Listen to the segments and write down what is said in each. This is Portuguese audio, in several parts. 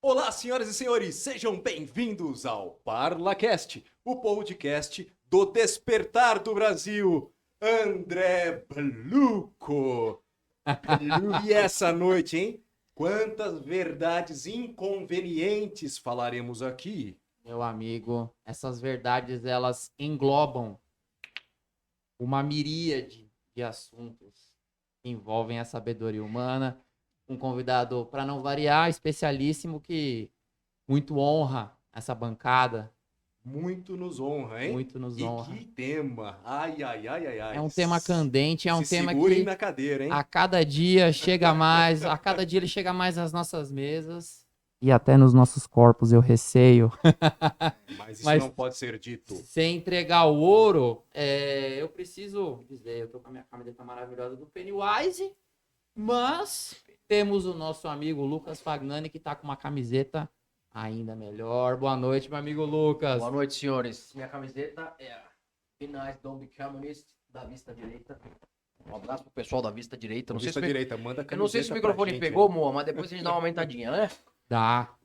Olá, senhoras e senhores, sejam bem-vindos ao ParlaCast, o podcast do Despertar do Brasil. André Bluco. E essa noite, hein? Quantas verdades inconvenientes falaremos aqui? Meu amigo, essas verdades elas englobam uma miríade de assuntos que envolvem a sabedoria humana. Um convidado, para não variar, especialíssimo, que muito honra essa bancada. Muito nos honra, hein? Muito nos E honra. que tema! Ai, ai, ai, ai, ai. É um tema candente, é um Se tema segurem que na cadeira, hein? a cada dia chega mais, a cada dia ele chega mais às nossas mesas. E até nos nossos corpos, eu receio. Mas isso Mas não pode ser dito. sem entregar o ouro, eu preciso dizer, eu tô com a minha camiseta maravilhosa do Pennywise, mas temos o nosso amigo Lucas Fagnani, que tá com uma camiseta ainda melhor. Boa noite, meu amigo Lucas. Boa noite, senhores. Minha camiseta é a Be Nice, Don't Be Communist, da Vista Direita. Um abraço pro pessoal da Vista Direita. Vista direita, manda Eu não sei se o camiseta microfone pra gente, pegou, hein? Moa, mas depois a gente dá uma aumentadinha, né? Dá.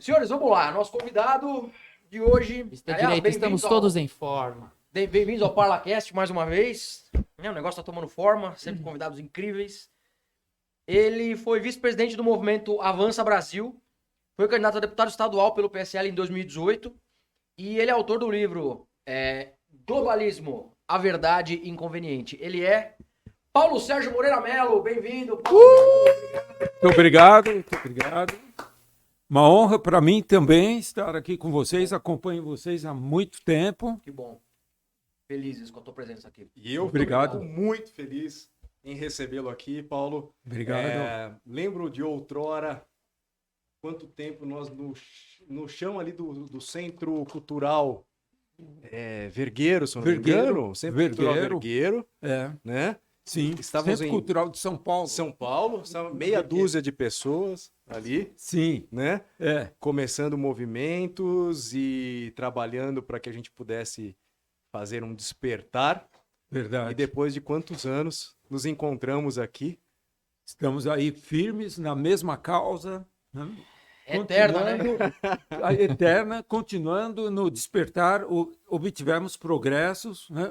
Senhores, vamos lá. Nosso convidado de hoje... Vista Aliás, direita, estamos bem-vindos todos em forma. Bem-vindos ao ParlaCast mais uma vez. O negócio tá tomando forma, sempre convidados incríveis. Ele foi vice-presidente do movimento Avança Brasil, foi candidato a deputado estadual pelo PSL em 2018 e ele é autor do livro Globalismo, a Verdade Inconveniente. Ele é Paulo Sérgio Moreira Mello. Bem-vindo, Paulo. Muito obrigado, muito obrigado. Uma honra para mim também estar aqui com vocês. Acompanho vocês há muito tempo. Que bom. Felizes com a tua presença aqui. E eu Obrigado. estou muito feliz em recebê-lo aqui, Paulo. Obrigado. Lembro de outrora, quanto tempo nós no chão ali do Centro Cultural Vergueiro, se eu não me engano. Centro Cultural Vergueiro, É, né? sim. Estávamos Centro em Cultural de São Paulo. São Paulo, meia dúzia de pessoas ali, Sim, né? é. Começando movimentos e trabalhando para que a gente pudesse fazer um despertar. E Verdade. depois de quantos anos nos encontramos aqui? Estamos aí firmes na mesma causa. Né? Eterna, né? A eterna, continuando no despertar, obtivemos progressos, né?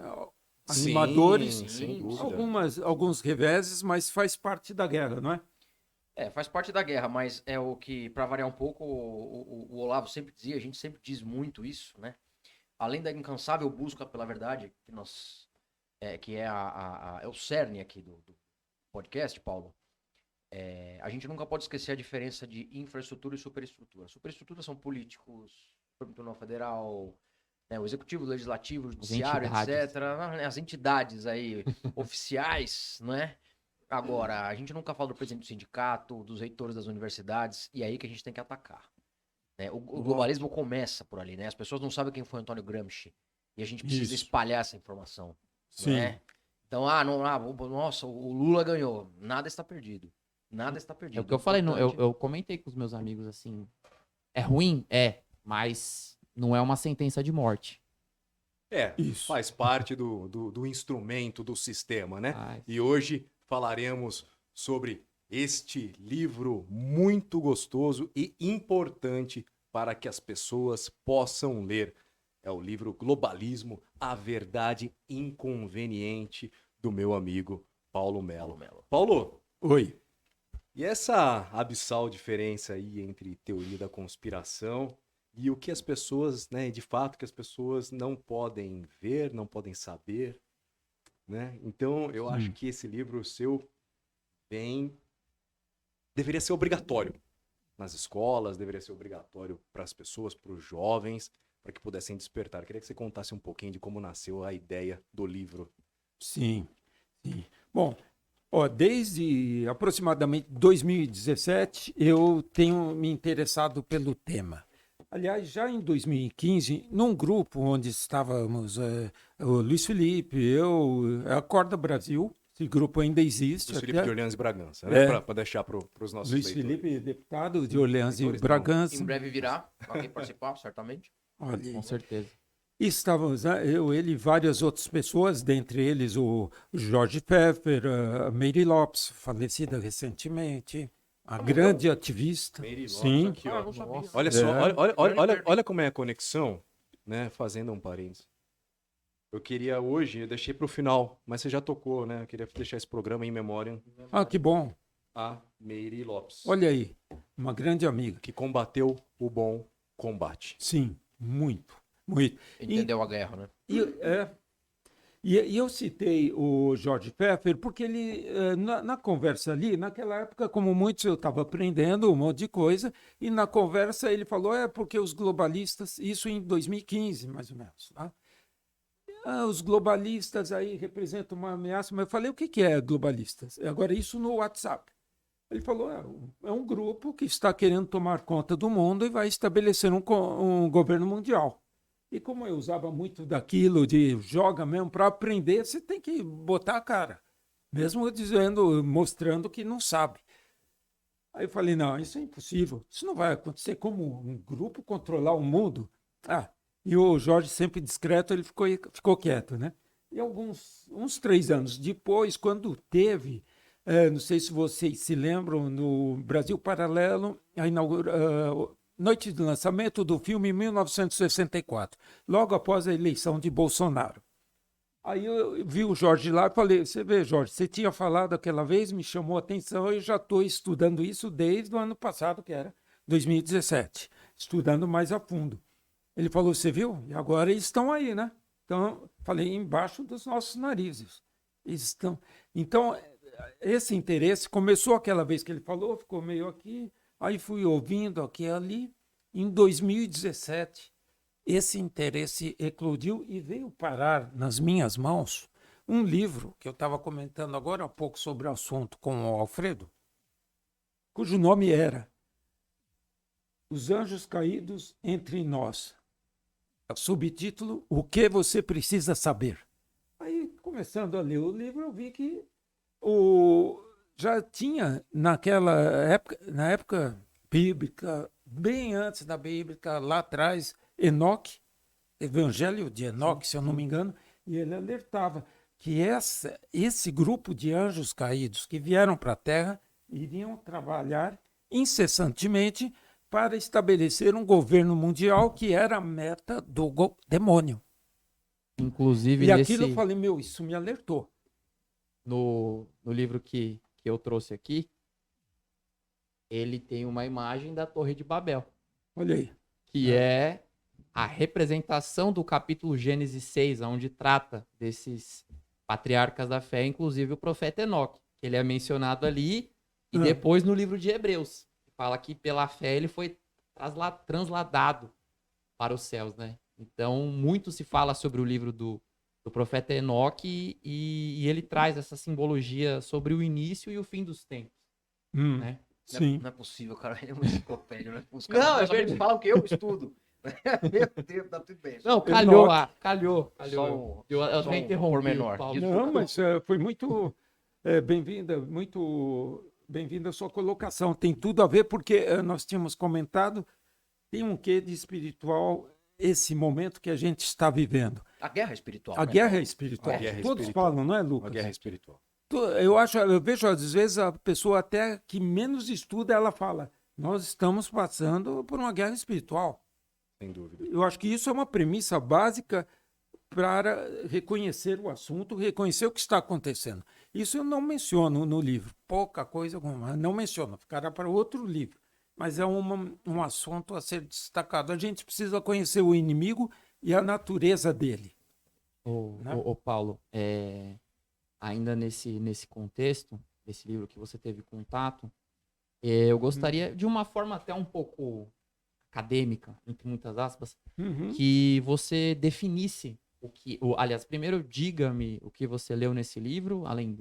Animadores, Sim, sem dúvida. alguns reveses, mas faz parte da guerra, não é? Faz parte da guerra, mas é o que, para variar um pouco, o Olavo sempre dizia, a gente sempre diz muito isso, né? Além da incansável busca pela verdade, que nós que é o cerne aqui do podcast, Paulo, a gente nunca pode esquecer a diferença de infraestrutura e superestrutura. Superestrutura são políticos, Supremo Tribunal Federal, né, o Executivo, o Legislativo, o Judiciário, etc. As entidades aí oficiais, não é? Agora, a gente nunca fala do presidente do sindicato, dos reitores das universidades, e é aí que a gente tem que atacar. Né? O globalismo começa por ali, né? As pessoas não sabem quem foi Antônio Gramsci, e a gente precisa Isso. espalhar essa informação. Sim. Né? Então, nossa, o Lula ganhou. Nada está perdido. Nada está perdido. É o que eu falei, eu comentei com os meus amigos assim, é ruim? Mas não é uma sentença de morte. Isso. Faz parte do instrumento, do sistema, né? Faz. E hoje falaremos sobre este livro muito gostoso e importante para que as pessoas possam ler. É o livro Globalismo, a Verdade Inconveniente, do meu amigo Paulo Mello. Paulo, Oi. e essa abissal diferença aí entre teoria da conspiração e o que as pessoas, né, de fato, que as pessoas não podem ver, não podem saber, né? Então, eu acho que esse livro seu deveria ser obrigatório nas escolas, deveria ser obrigatório para as pessoas, para os jovens, para que pudessem despertar. Eu queria que você contasse um pouquinho de como nasceu a ideia do livro. Sim, sim. Bom, desde aproximadamente 2017, eu tenho me interessado pelo tema. Aliás, já em 2015, num grupo onde estávamos o Luiz Felipe, eu, a Acorda Brasil, esse grupo ainda existe. Luiz Felipe de Orleans e Bragança, né? Para deixar para os nossos Luiz leitores. Felipe, deputado de Orleans e Leitores, Bragança. Em breve virá, pra quem participar, certamente. Olha, Com certeza. estávamos, eu, ele e várias outras pessoas, dentre eles o Jorge Pfeffer, a Meire Lopes, falecida recentemente, a grande ativista. Mary Lopes, Sim. aqui, ó. Ah, eu não sabia. Olha só, É. olha como é a conexão, né? Fazendo um parênteses. Eu queria hoje, eu deixei pro final, mas você já tocou, né? Eu queria deixar esse programa em memória Ah, que bom. a Mary Lopes, Olha aí, uma grande amiga. que combateu o bom combate. Sim, muito, muito. Entendeu a guerra, né? E eu citei o Jorge Pfeffer porque ele, na conversa ali, naquela época, como muitos, eu estava aprendendo um monte de coisa, e na conversa ele falou, porque os globalistas, isso em 2015, mais ou menos, tá? Os globalistas aí representam uma ameaça, mas eu falei, o que é globalistas? Agora, isso no WhatsApp. Ele falou, é um grupo que está querendo tomar conta do mundo e vai estabelecer um governo mundial. E como eu usava muito daquilo de joga mesmo para aprender, você tem que botar a cara, mesmo dizendo, mostrando que não sabe. Aí eu falei, não, isso é impossível, isso não vai acontecer. Como um grupo controlar o mundo? E o Jorge, sempre discreto, ele ficou quieto, né? E uns 3 anos depois, quando teve, não sei se vocês se lembram, no Brasil Paralelo, noite de lançamento do filme em 1964, logo após a eleição de Bolsonaro. Aí eu vi o Jorge lá e falei, você vê, Jorge, você tinha falado aquela vez, me chamou a atenção, eu já estou estudando isso desde o ano passado, que era 2017, estudando mais a fundo. Ele falou, você viu? E agora eles estão aí, né? Então, falei, embaixo dos nossos narizes. Eles estão... Então, esse interesse começou aquela vez que ele falou, ficou meio aqui, aí fui ouvindo aqui e ali. Em 2017, esse interesse eclodiu e veio parar nas minhas mãos um livro que eu estava comentando agora há pouco sobre o assunto com o Alfredo, cujo nome era Os Anjos Caídos Entre Nós. Subtítulo, O que você precisa saber. Aí, começando a ler o livro, eu vi que já tinha naquela época, na época bíblica, bem antes da bíblica, lá atrás, Enoque, Evangelho de Enoque, se eu não me engano, e ele alertava que esse grupo de anjos caídos que vieram para a Terra iriam trabalhar incessantemente para estabelecer um governo mundial que era a meta do demônio. Inclusive, E aquilo eu falei, isso me alertou. No livro que eu trouxe aqui, ele tem uma imagem da Torre de Babel. Olha aí. Que é a representação do capítulo Gênesis 6, onde trata desses patriarcas da fé, inclusive o profeta Enoque. Ele é mencionado ali, e depois no livro de Hebreus. Fala que pela fé ele foi transladado para os céus, né? Então, muito se fala sobre o livro do profeta Enoque e ele traz essa simbologia sobre o início e o fim dos tempos, né? Sim. Não é possível, cara. Ele é uma enciclopédia, né? Os Não, caras é verdade. falam que eu estudo. Meu Deus, tá tudo bem. Não, calhou. Só Eu só até interrompi pormenor. o Paulo. Não, mas foi muito bem-vinda, muito bem-vinda a sua colocação. Tem tudo a ver, porque nós tínhamos comentado, tem um quê de espiritual esse momento que a gente está vivendo. A guerra espiritual. A né? guerra é espiritual. A guerra Todos espiritual. falam, não é, Uma Lucas? guerra espiritual. Eu vejo às vezes a pessoa até que menos estuda, ela fala, nós estamos passando por uma guerra espiritual. Sem dúvida. Eu acho que isso é uma premissa básica para reconhecer o assunto, reconhecer o que está acontecendo. Isso eu não menciono no livro, pouca coisa alguma, não menciono, ficará para outro livro. Mas é um assunto a ser destacado. A gente precisa conhecer o inimigo e a natureza dele. Ô, Paulo, ainda nesse contexto, desse livro que você teve contato, eu gostaria, de uma forma até um pouco acadêmica, entre muitas aspas, que você definisse aliás, primeiro diga-me o que você leu nesse livro, além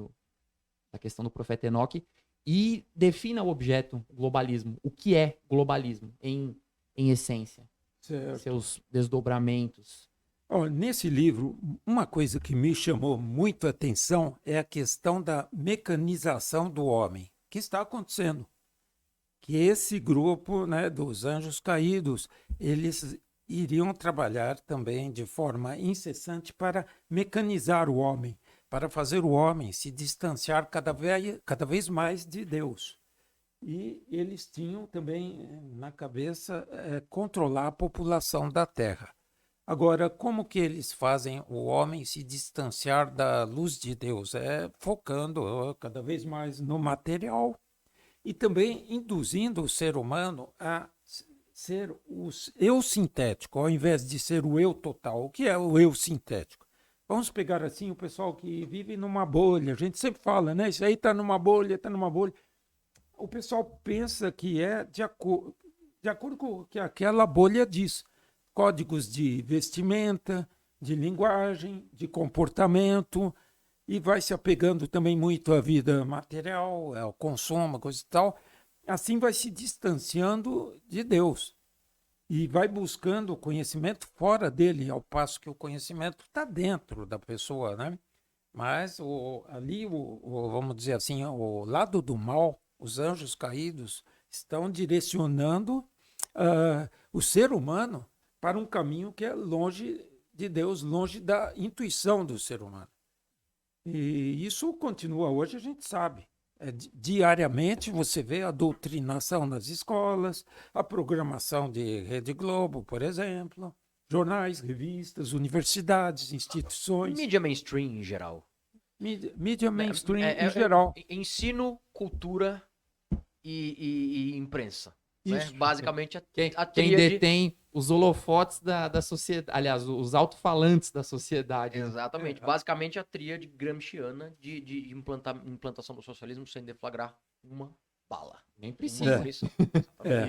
da questão do profeta Enoque, e defina o objeto globalismo. O que é globalismo, em essência? Certo. Seus desdobramentos. Nesse livro, uma coisa que me chamou muito a atenção é a questão da mecanização do homem, que está acontecendo. Que esse grupo, né, dos anjos caídos, eles iriam trabalhar também de forma incessante para mecanizar o homem, para fazer o homem se distanciar cada vez mais de Deus. E eles tinham também na cabeça controlar a população da Terra. Agora, como que eles fazem o homem se distanciar da luz de Deus? É focando cada vez mais no material e também induzindo o ser humano a ser o eu sintético, ao invés de ser o eu total. O que é o eu sintético? Vamos pegar assim o pessoal que vive numa bolha. A gente sempre fala, né? Isso aí está numa bolha, está numa bolha. O pessoal pensa que é de acordo com o que aquela bolha diz. Códigos de vestimenta, de linguagem, de comportamento, e vai se apegando também muito à vida material, ao consumo, coisa e tal. Assim vai se distanciando de Deus e vai buscando o conhecimento fora dele, ao passo que o conhecimento está dentro da pessoa, né? Mas vamos dizer assim, o lado do mal, os anjos caídos, estão direcionando o ser humano para um caminho que é longe de Deus, longe da intuição do ser humano. E isso continua hoje, a gente sabe. Diariamente você vê a doutrinação nas escolas, a programação de Rede Globo, por exemplo, jornais, revistas, universidades, instituições. Mídia mainstream em geral. Mídia mainstream em geral. Ensino, cultura e imprensa. Né? Isso. Basicamente, a Quem tríade... detém os holofotes da sociedade, aliás, os alto-falantes da sociedade. Né? Exatamente. Basicamente, a tríade gramsciana de implantação do socialismo sem deflagrar uma bala. Nem precisa.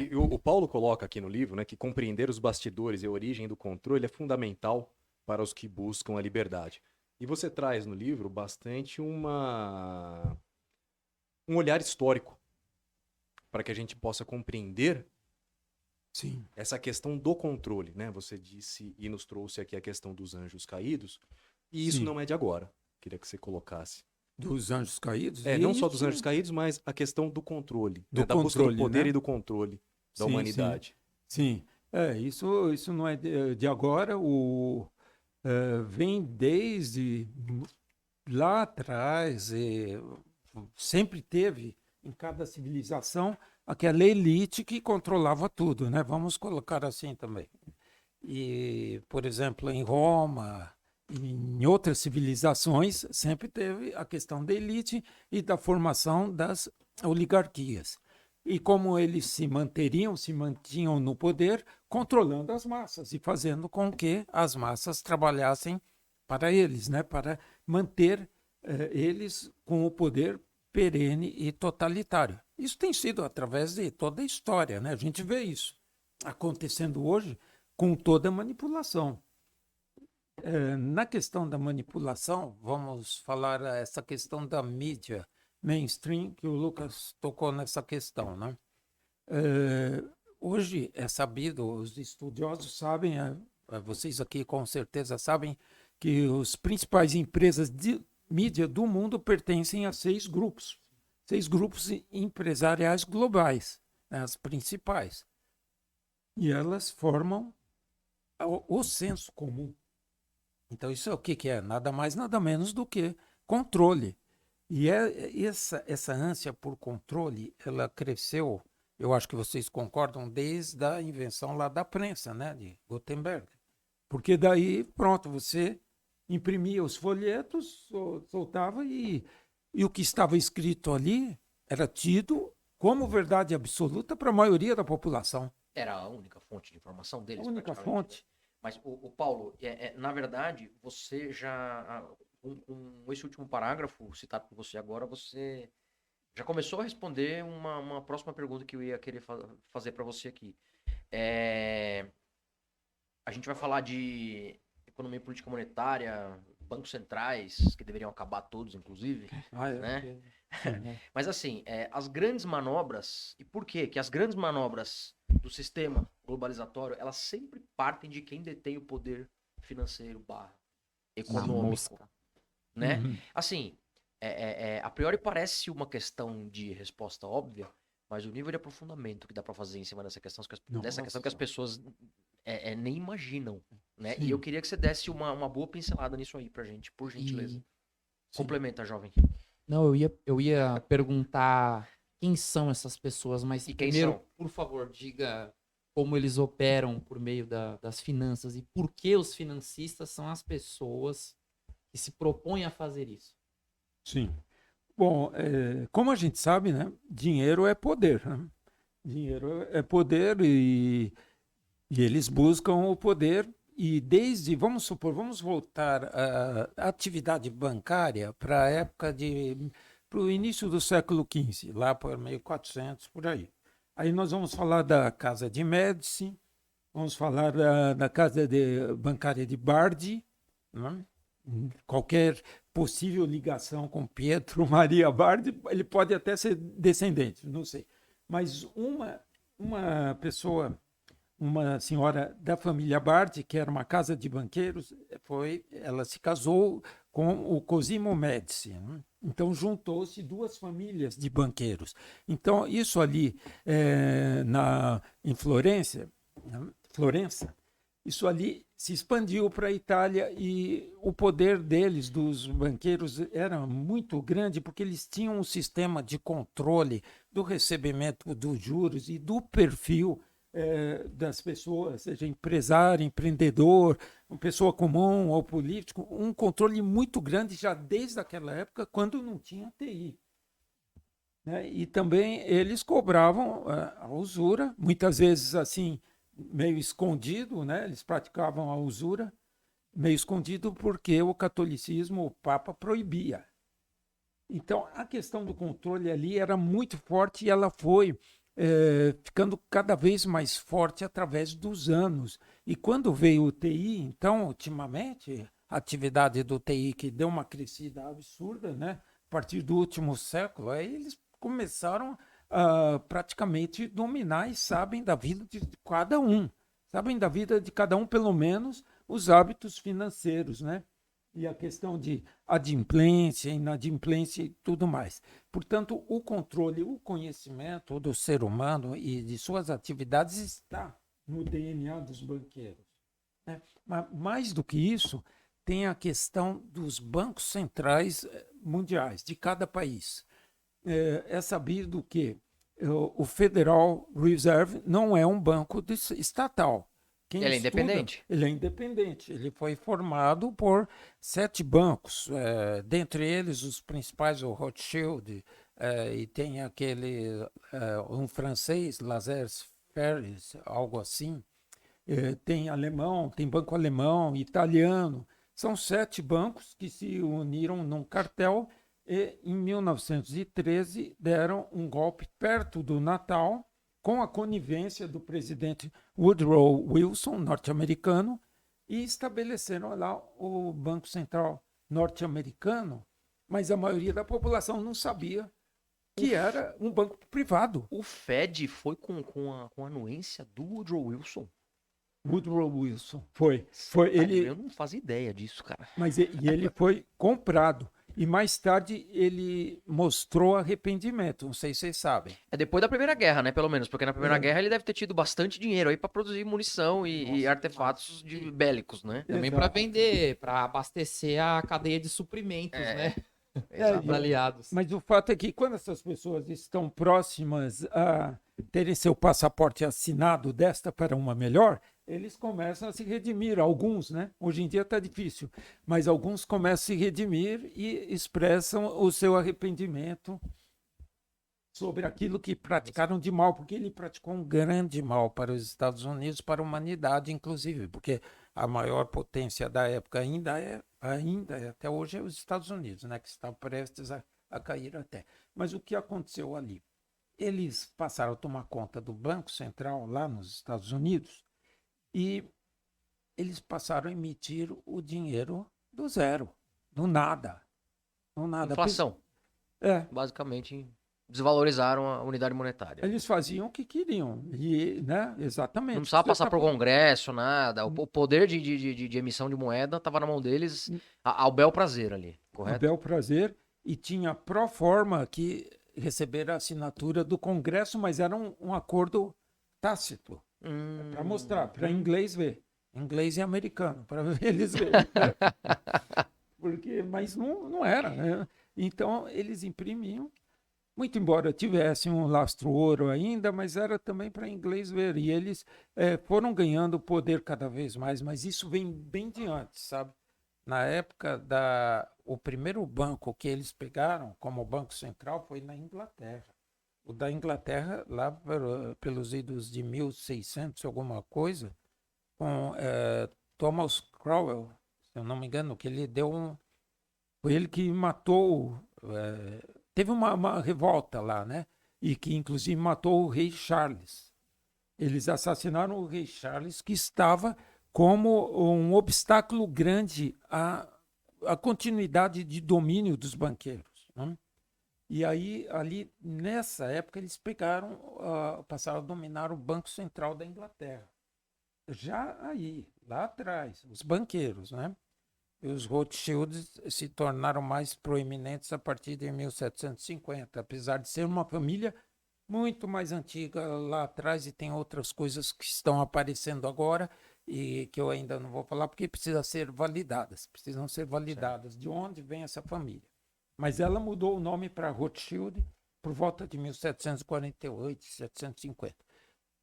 E o Paulo coloca aqui no livro, né, que compreender os bastidores e a origem do controle é fundamental para os que buscam a liberdade. E você traz no livro bastante um olhar histórico para que a gente possa compreender Sim. essa questão do controle, né? Você disse e nos trouxe aqui a questão dos anjos caídos, e isso Sim. não é de agora. Queria que você colocasse. Dos anjos caídos? Não só dos anjos caídos, mas a questão do controle, Do da busca do controle, poder né? e do controle da humanidade. Sim. Isso não é de agora. Vem desde lá atrás, sempre teve em cada civilização aquela elite que controlava tudo, né? Vamos colocar assim também. E, por exemplo, em Roma, em outras civilizações, sempre teve a questão da elite e da formação das oligarquias. E como eles se mantinham no poder, controlando as massas e fazendo com que as massas trabalhassem para eles, né? Para manter eles com o poder perene e totalitário. Isso tem sido através de toda a história, né? A gente vê isso acontecendo hoje com toda a manipulação. Na questão da manipulação, vamos falar essa questão da mídia mainstream, que o Lucas tocou nessa questão, né? Hoje é sabido, os estudiosos sabem, vocês aqui com certeza sabem, que as principais empresas de mídia do mundo pertencem a 6 grupos empresariais globais, né, as principais. E elas formam o senso comum. Então, isso é o que é? Nada mais, nada menos do que controle. E essa ânsia por controle, ela cresceu, eu acho que vocês concordam, desde a invenção lá da prensa, né, de Gutenberg. Porque daí, pronto, você imprimia os folhetos, soltava e o que estava escrito ali era tido como verdade absoluta para a maioria da população. Era a única fonte de informação deles. A única fonte. Mas, o Paulo, na verdade, você já, com esse último parágrafo citado por você agora, você já começou a responder uma próxima pergunta que eu ia querer fazer para você aqui. A gente vai falar de economia e política monetária, bancos centrais, que deveriam acabar todos, inclusive. Né? Mas assim, as grandes manobras, e por quê? Que as grandes manobras do sistema globalizatório, elas sempre partem de quem detém o poder financeiro / econômico. Né? Uhum. Assim, a priori parece uma questão de resposta óbvia, mas o nível de aprofundamento que dá para fazer em cima dessa questão que as pessoas nem imaginam, né? Sim. E eu queria que você desse uma boa pincelada nisso aí pra gente, por gentileza. Sim. Complementa, jovem. Não, eu ia perguntar Quem são essas pessoas? Mas E quem primeiro, são? por favor, diga como eles operam por meio das finanças e por que os financistas são as pessoas que se propõem a fazer isso. Sim. Bom, como a gente sabe, né, dinheiro é poder, né? Dinheiro é poder e eles buscam o poder e vamos supor, vamos voltar à atividade bancária para a época para o início do século XV, lá por 1400, por aí. Aí nós vamos falar da Casa de Médici, vamos falar da Casa Bancária de Bardi, né? Qualquer possível ligação com Pietro Maria Bardi, ele pode até ser descendente, não sei. Mas uma pessoa, uma senhora da família Bardi, que era uma casa de banqueiros, ela se casou com o Cosimo Médici, né? Então juntou-se duas famílias de banqueiros. Então isso ali em Florença, isso ali se expandiu para a Itália e o poder deles, dos banqueiros, era muito grande porque eles tinham um sistema de controle do recebimento dos juros e do perfil das pessoas, seja empresário, empreendedor, uma pessoa comum ou político, um controle muito grande já desde aquela época, quando não tinha TI. Né? E também eles cobravam a usura, muitas vezes assim, meio escondido, né? Eles praticavam a usura, meio escondido porque o catolicismo, o Papa proibia. Então, a questão do controle ali era muito forte e ela foi ficando cada vez mais forte através dos anos. E quando veio o TI, então, ultimamente, a atividade do TI que deu uma crescida absurda, né? A partir do último século, aí eles começaram a praticamente dominar e sabem da vida de cada um. Sabem da vida de cada um, pelo menos, os hábitos financeiros, né? E a questão de adimplência, inadimplência e tudo mais. Portanto, o controle, o conhecimento do ser humano e de suas atividades está no DNA dos banqueiros. Né? Mas, mais do que isso, tem a questão dos bancos centrais mundiais, de cada país. É sabido que o Federal Reserve não é um banco estatal. Ele é independente? Ele é independente. Ele foi formado por 7 bancos, dentre eles os principais, o Rothschild, e tem um francês, Lazare Ferris, algo assim. Tem alemão, tem banco alemão, italiano. São 7 bancos que se uniram num cartel e, em 1913, deram um golpe perto do Natal, com a conivência do presidente Woodrow Wilson, norte-americano, e estabeleceram lá o Banco Central norte-americano, mas a maioria da população não sabia que era um banco privado. O Fed foi com a anuência do Woodrow Wilson? Woodrow Wilson foi ele. Eu não fazia ideia disso, cara. Mas ele foi comprado. E mais tarde ele mostrou arrependimento, não sei se vocês sabem. É depois da Primeira Guerra, né? Pelo menos, porque na Primeira Guerra ele deve ter tido bastante dinheiro aí pra produzir munição e artefatos bélicos, né? Também para vender, para abastecer a cadeia de suprimentos, né? Os aliados. Mas o fato é que quando essas pessoas estão próximas a terem seu passaporte assinado desta para uma melhor, eles começam a se redimir, alguns, né? Hoje em dia está difícil, mas alguns começam a se redimir e expressam o seu arrependimento sobre aquilo que praticaram de mal, porque ele praticou um grande mal para os Estados Unidos, para a humanidade, inclusive, porque a maior potência da época ainda é até hoje é os Estados Unidos, né? Que está prestes a cair até. Mas o que aconteceu ali? Eles passaram a tomar conta do Banco Central lá nos Estados Unidos, e eles passaram a emitir o dinheiro do zero, do nada. Inflação. Basicamente, desvalorizaram a unidade monetária. Eles faziam o que queriam, né? Exatamente. Não precisava passar por Congresso, nada. O poder de emissão de moeda estava na mão deles ao bel prazer ali, correto? Ao bel prazer, e tinha pró forma que receberam a assinatura do Congresso, mas era um acordo tácito. Para mostrar, para inglês ver. Inglês e americano, para eles verem. Mas não era. Né? Então, eles imprimiam muito embora tivesse um lastro ouro ainda, mas era também para inglês ver. E eles foram ganhando poder cada vez mais, mas isso vem bem de antes, sabe? Na época o primeiro banco que eles pegaram como Banco Central foi na Inglaterra. O da Inglaterra, lá pelos idos de 1600, alguma coisa, com Thomas Cromwell, se eu não me engano, que ele deu foi ele que matou. Teve uma revolta lá, né? E que inclusive matou o rei Charles. Eles assassinaram o rei Charles, que estava como um obstáculo grande à continuidade de domínio dos banqueiros, né? E aí, ali, nessa época, eles passaram a dominar o Banco Central da Inglaterra. Já aí, lá atrás, os banqueiros, né? E os Rothschilds se tornaram mais proeminentes a partir de 1750, apesar de ser uma família muito mais antiga lá atrás, e tem outras coisas que estão aparecendo agora e que eu ainda não vou falar porque precisam ser validadas. Certo. De onde vem essa família. Mas ela mudou o nome para Rothschild por volta de 1748, 1750.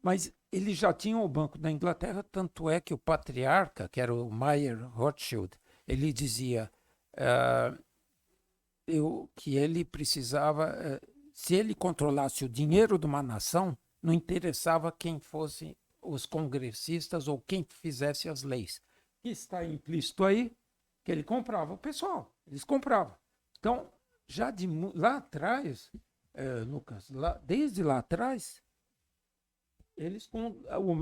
Mas eles já tinham o Banco da Inglaterra, tanto é que o patriarca, que era o Mayer Rothschild, ele dizia que ele precisava, se ele controlasse o dinheiro de uma nação, não interessava quem fossem os congressistas ou quem fizesse as leis. Que está implícito aí que ele comprava o pessoal, eles compravam. Então, já lá atrás, Lucas, desde lá atrás,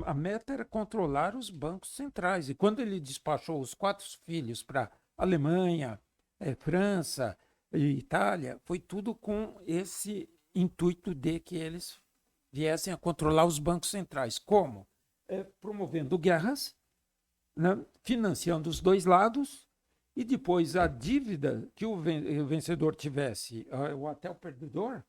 a meta era controlar os bancos centrais. E quando ele despachou os 4 filhos para Alemanha, França e Itália, foi tudo com esse intuito de que eles viessem a controlar os bancos centrais. Como? Promovendo guerras, né, financiando os dois lados, e depois a dívida que o vencedor tivesse, ou até o perdedor,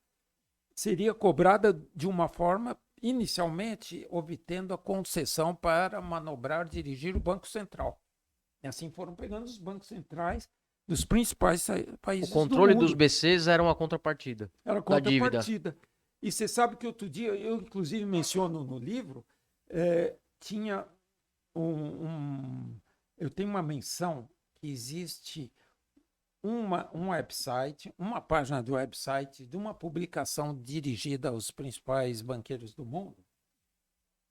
seria cobrada de uma forma, inicialmente, obtendo a concessão para manobrar, dirigir o Banco Central. E assim foram pegando os bancos centrais dos principais países do mundo. O controle dos BCs era uma contrapartida. Era contrapartida. E você sabe que outro dia, eu inclusive menciono no livro, tinha eu tenho uma menção que existe um website, uma página do website de uma publicação dirigida aos principais banqueiros do mundo,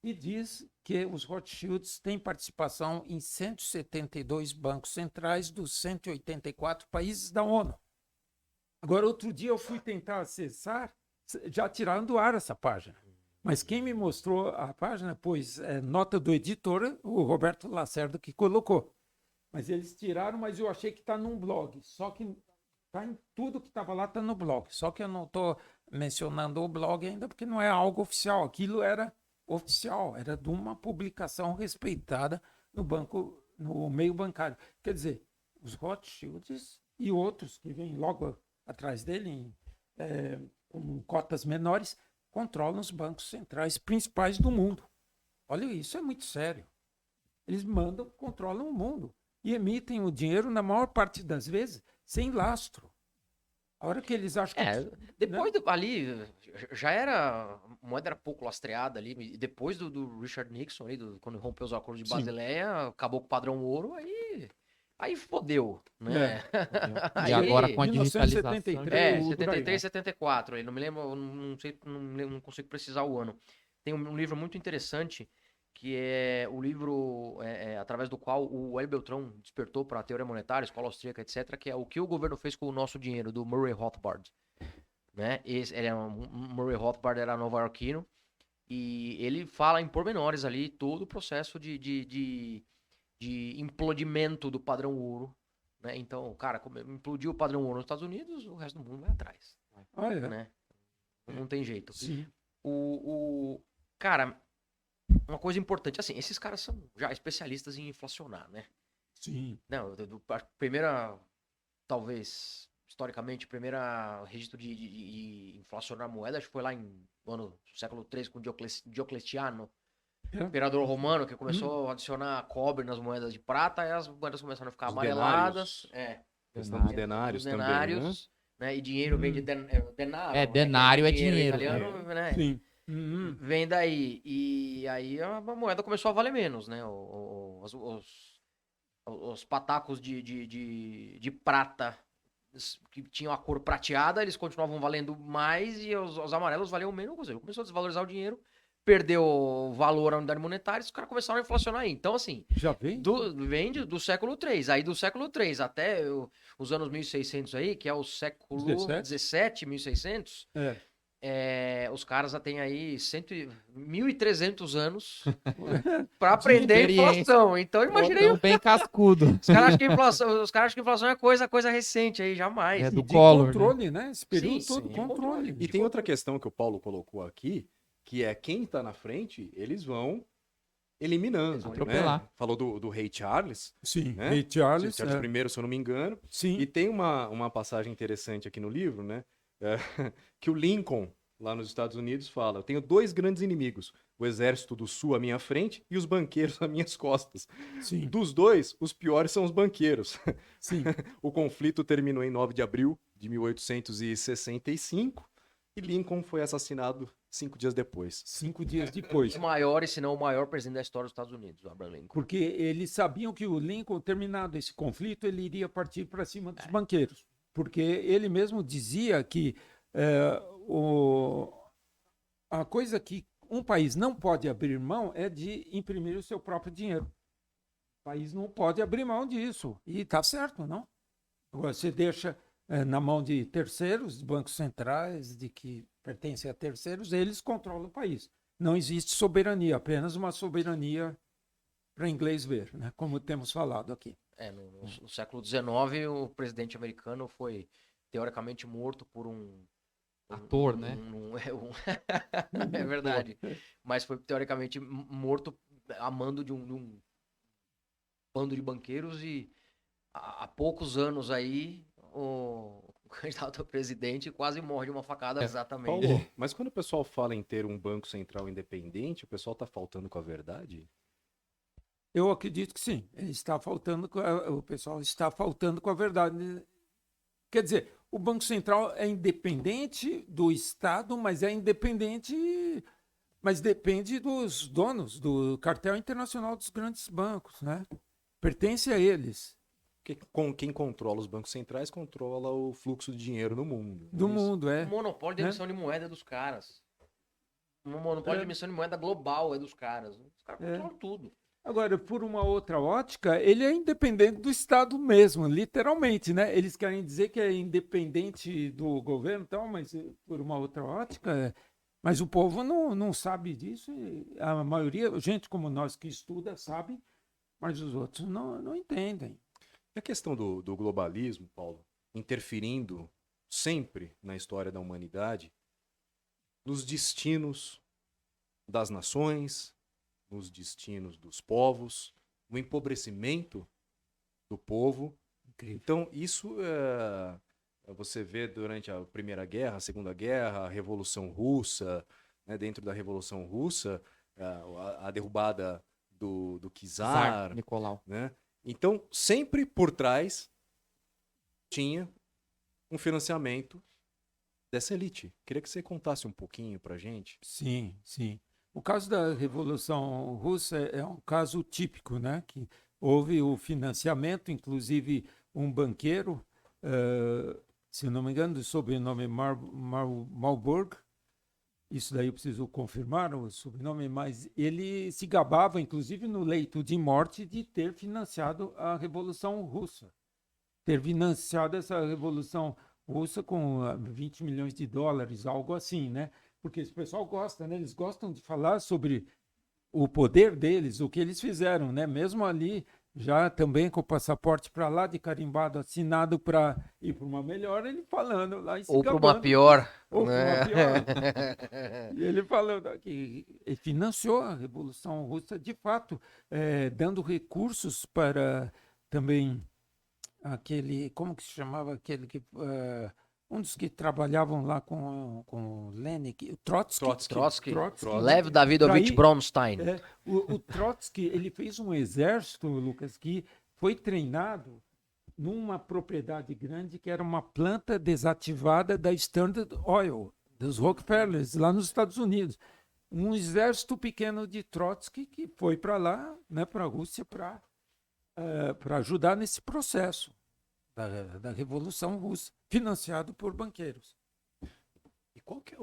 e diz que os Rothschilds têm participação em 172 bancos centrais dos 184 países da ONU. Agora, outro dia eu fui tentar acessar, já tiraram do ar essa página. Mas quem me mostrou a página, pois nota do editor, o Roberto Lacerda, que colocou. Mas eles tiraram, mas eu achei que está num blog. Só que tá em tudo que estava lá, está no blog. Só que eu não estou mencionando o blog ainda, porque não é algo oficial. Aquilo era oficial, era de uma publicação respeitada no meio bancário. Quer dizer, os Rothschilds e outros que vêm logo atrás dele, com cotas menores, controlam os bancos centrais principais do mundo. Olha, isso é muito sério. Eles controlam o mundo. E emitem o dinheiro, na maior parte das vezes, sem lastro. A hora que eles acham que... Depois ali, já era... A moeda era pouco lastreada ali. E depois do Richard Nixon, ali, quando rompeu os acordos de Basileia, acabou com o padrão ouro, aí fodeu, né? E agora com a 1973, digitalização... 73, 74. Não me lembro, não consigo precisar o ano. Tem um livro muito interessante, que é o livro através do qual o Hélio Beltrão despertou para a teoria monetária, escola austríaca, etc., que é O que o governo fez com o nosso dinheiro, do Murray Rothbard. Né? Murray Rothbard era nova-iorquino, e ele fala em pormenores ali todo o processo de implodimento do padrão ouro. Né? Então, cara, como implodiu o padrão ouro nos Estados Unidos, o resto do mundo vai atrás. Né? Não tem jeito. Sim. Cara... Uma coisa importante, assim, esses caras são já especialistas em inflacionar, né? Sim. Não, a primeira, talvez, historicamente, primeira registro de inflacionar moeda, acho que foi lá no século III com Diocleciano, imperador romano, que começou a adicionar cobre nas moedas de prata, e as moedas começaram a ficar amareladas. Questão dos denários também, né? né? E dinheiro vem de denário. É, denário é dinheiro, Italiano, né? Sim. Uhum. Vem daí. E aí a moeda começou a valer menos, né? Os patacos de prata que tinham a cor prateada, eles continuavam valendo mais e os amarelos valiam menos. Ou seja, começou a desvalorizar o dinheiro, perdeu o valor à unidade monetária e os caras começaram a inflacionar aí. Então, assim, Já vem? vem do século III. Aí do século III até os anos 1600 aí, que é o século 17, 1600, os caras já têm aí 1.300 anos para aprender a inflação. Então, imaginei. Bem cascudo. Os caras acham que inflação é coisa recente aí, jamais. É do de Collor, controle, né? Esse período Sim, todo, sim, controle. E tem outra questão que o Paulo colocou aqui, que é quem tá na frente, eles vão eliminando. Eles vão atropelar. Né? Falou do rei Charles, Sim, né? Rei Charles. Charles I, se eu não me engano. Sim. E tem uma passagem interessante aqui no livro, né? Que o Lincoln, lá nos Estados Unidos, fala: eu tenho 2 grandes inimigos, o exército do sul à minha frente e os banqueiros às minhas costas. Sim. Dos 2, os piores são os banqueiros. Sim. O conflito terminou em 9 de abril de 1865 e Lincoln foi assassinado 5 dias depois. 5 dias depois. Os maiores, se não o maior presidente da história dos Estados Unidos, o Abraham Lincoln. Porque eles sabiam que o Lincoln, terminado esse conflito, ele iria partir para cima dos banqueiros. Porque ele mesmo dizia que a coisa que um país não pode abrir mão é de imprimir o seu próprio dinheiro. O país não pode abrir mão disso. E está certo, não? Agora, você deixa na mão de terceiros, bancos centrais, de que pertencem a terceiros, eles controlam o país. Não existe soberania, apenas uma soberania para inglês ver, né? Como temos falado aqui. No século XIX, o presidente americano foi teoricamente morto por ator, né? É verdade. Mas foi teoricamente morto a mando de um bando de banqueiros e há poucos anos aí o candidato a presidente quase morre de uma facada exatamente. Paulo, mas quando o pessoal fala em ter um banco central independente, o pessoal tá faltando com a verdade? Eu acredito que sim. O pessoal está faltando com a verdade. Quer dizer, o Banco Central é independente do Estado, mas depende dos donos do cartel internacional dos grandes bancos, né? Pertence a eles. Porque quem controla os bancos centrais controla o fluxo de dinheiro no mundo. Do mundo, O monopólio de emissão de moeda é dos caras. O monopólio de emissão de moeda global é dos caras. Os caras controlam tudo. Agora, por uma outra ótica, ele é independente do Estado mesmo, literalmente, né? Eles querem dizer que é independente do governo, então, mas por uma outra ótica, mas o povo não sabe disso. A maioria, gente como nós que estuda, sabe, mas os outros não entendem. E a questão do globalismo, Paulo, interferindo sempre na história da humanidade, nos destinos das nações, nos destinos dos povos, no empobrecimento do povo. Incrível. Então, isso você vê durante a Primeira Guerra, a Segunda Guerra, a Revolução Russa, né, dentro da Revolução Russa, a derrubada do czar, Nicolau. Né? Então, sempre por trás tinha um financiamento dessa elite. Queria que você contasse um pouquinho pra gente. Sim, sim. O caso da Revolução Russa é um caso típico, né? Que houve o financiamento, inclusive um banqueiro, se não me engano, do sobrenome Marburg. Isso daí eu preciso confirmar o sobrenome, mas ele se gabava, inclusive no leito de morte, de ter financiado a Revolução Russa. Ter financiado essa Revolução Russa com 20 milhões de dólares, algo assim, né? Porque esse pessoal gosta, né? Eles gostam de falar sobre o poder deles, o que eles fizeram, né? Mesmo ali, já também com o passaporte para lá, de carimbado, assinado para ir para uma melhor, ele falando lá. Ou para uma pior. Ou para uma pior. E ele falando que ele financiou a Revolução Russa, de fato, dando recursos para também aquele, como que se chamava aquele que... um dos que trabalhavam lá com Lenin, o Trotsky. Lev Davidovich Bronstein. O Trotsky, ele fez um exército, Lucas, que foi treinado numa propriedade grande que era uma planta desativada da Standard Oil, dos Rockefellers, lá nos Estados Unidos. Um exército pequeno de Trotsky que foi para lá, né, para a Rússia, para ajudar nesse processo da Revolução Russa, financiado por banqueiros. E qual que é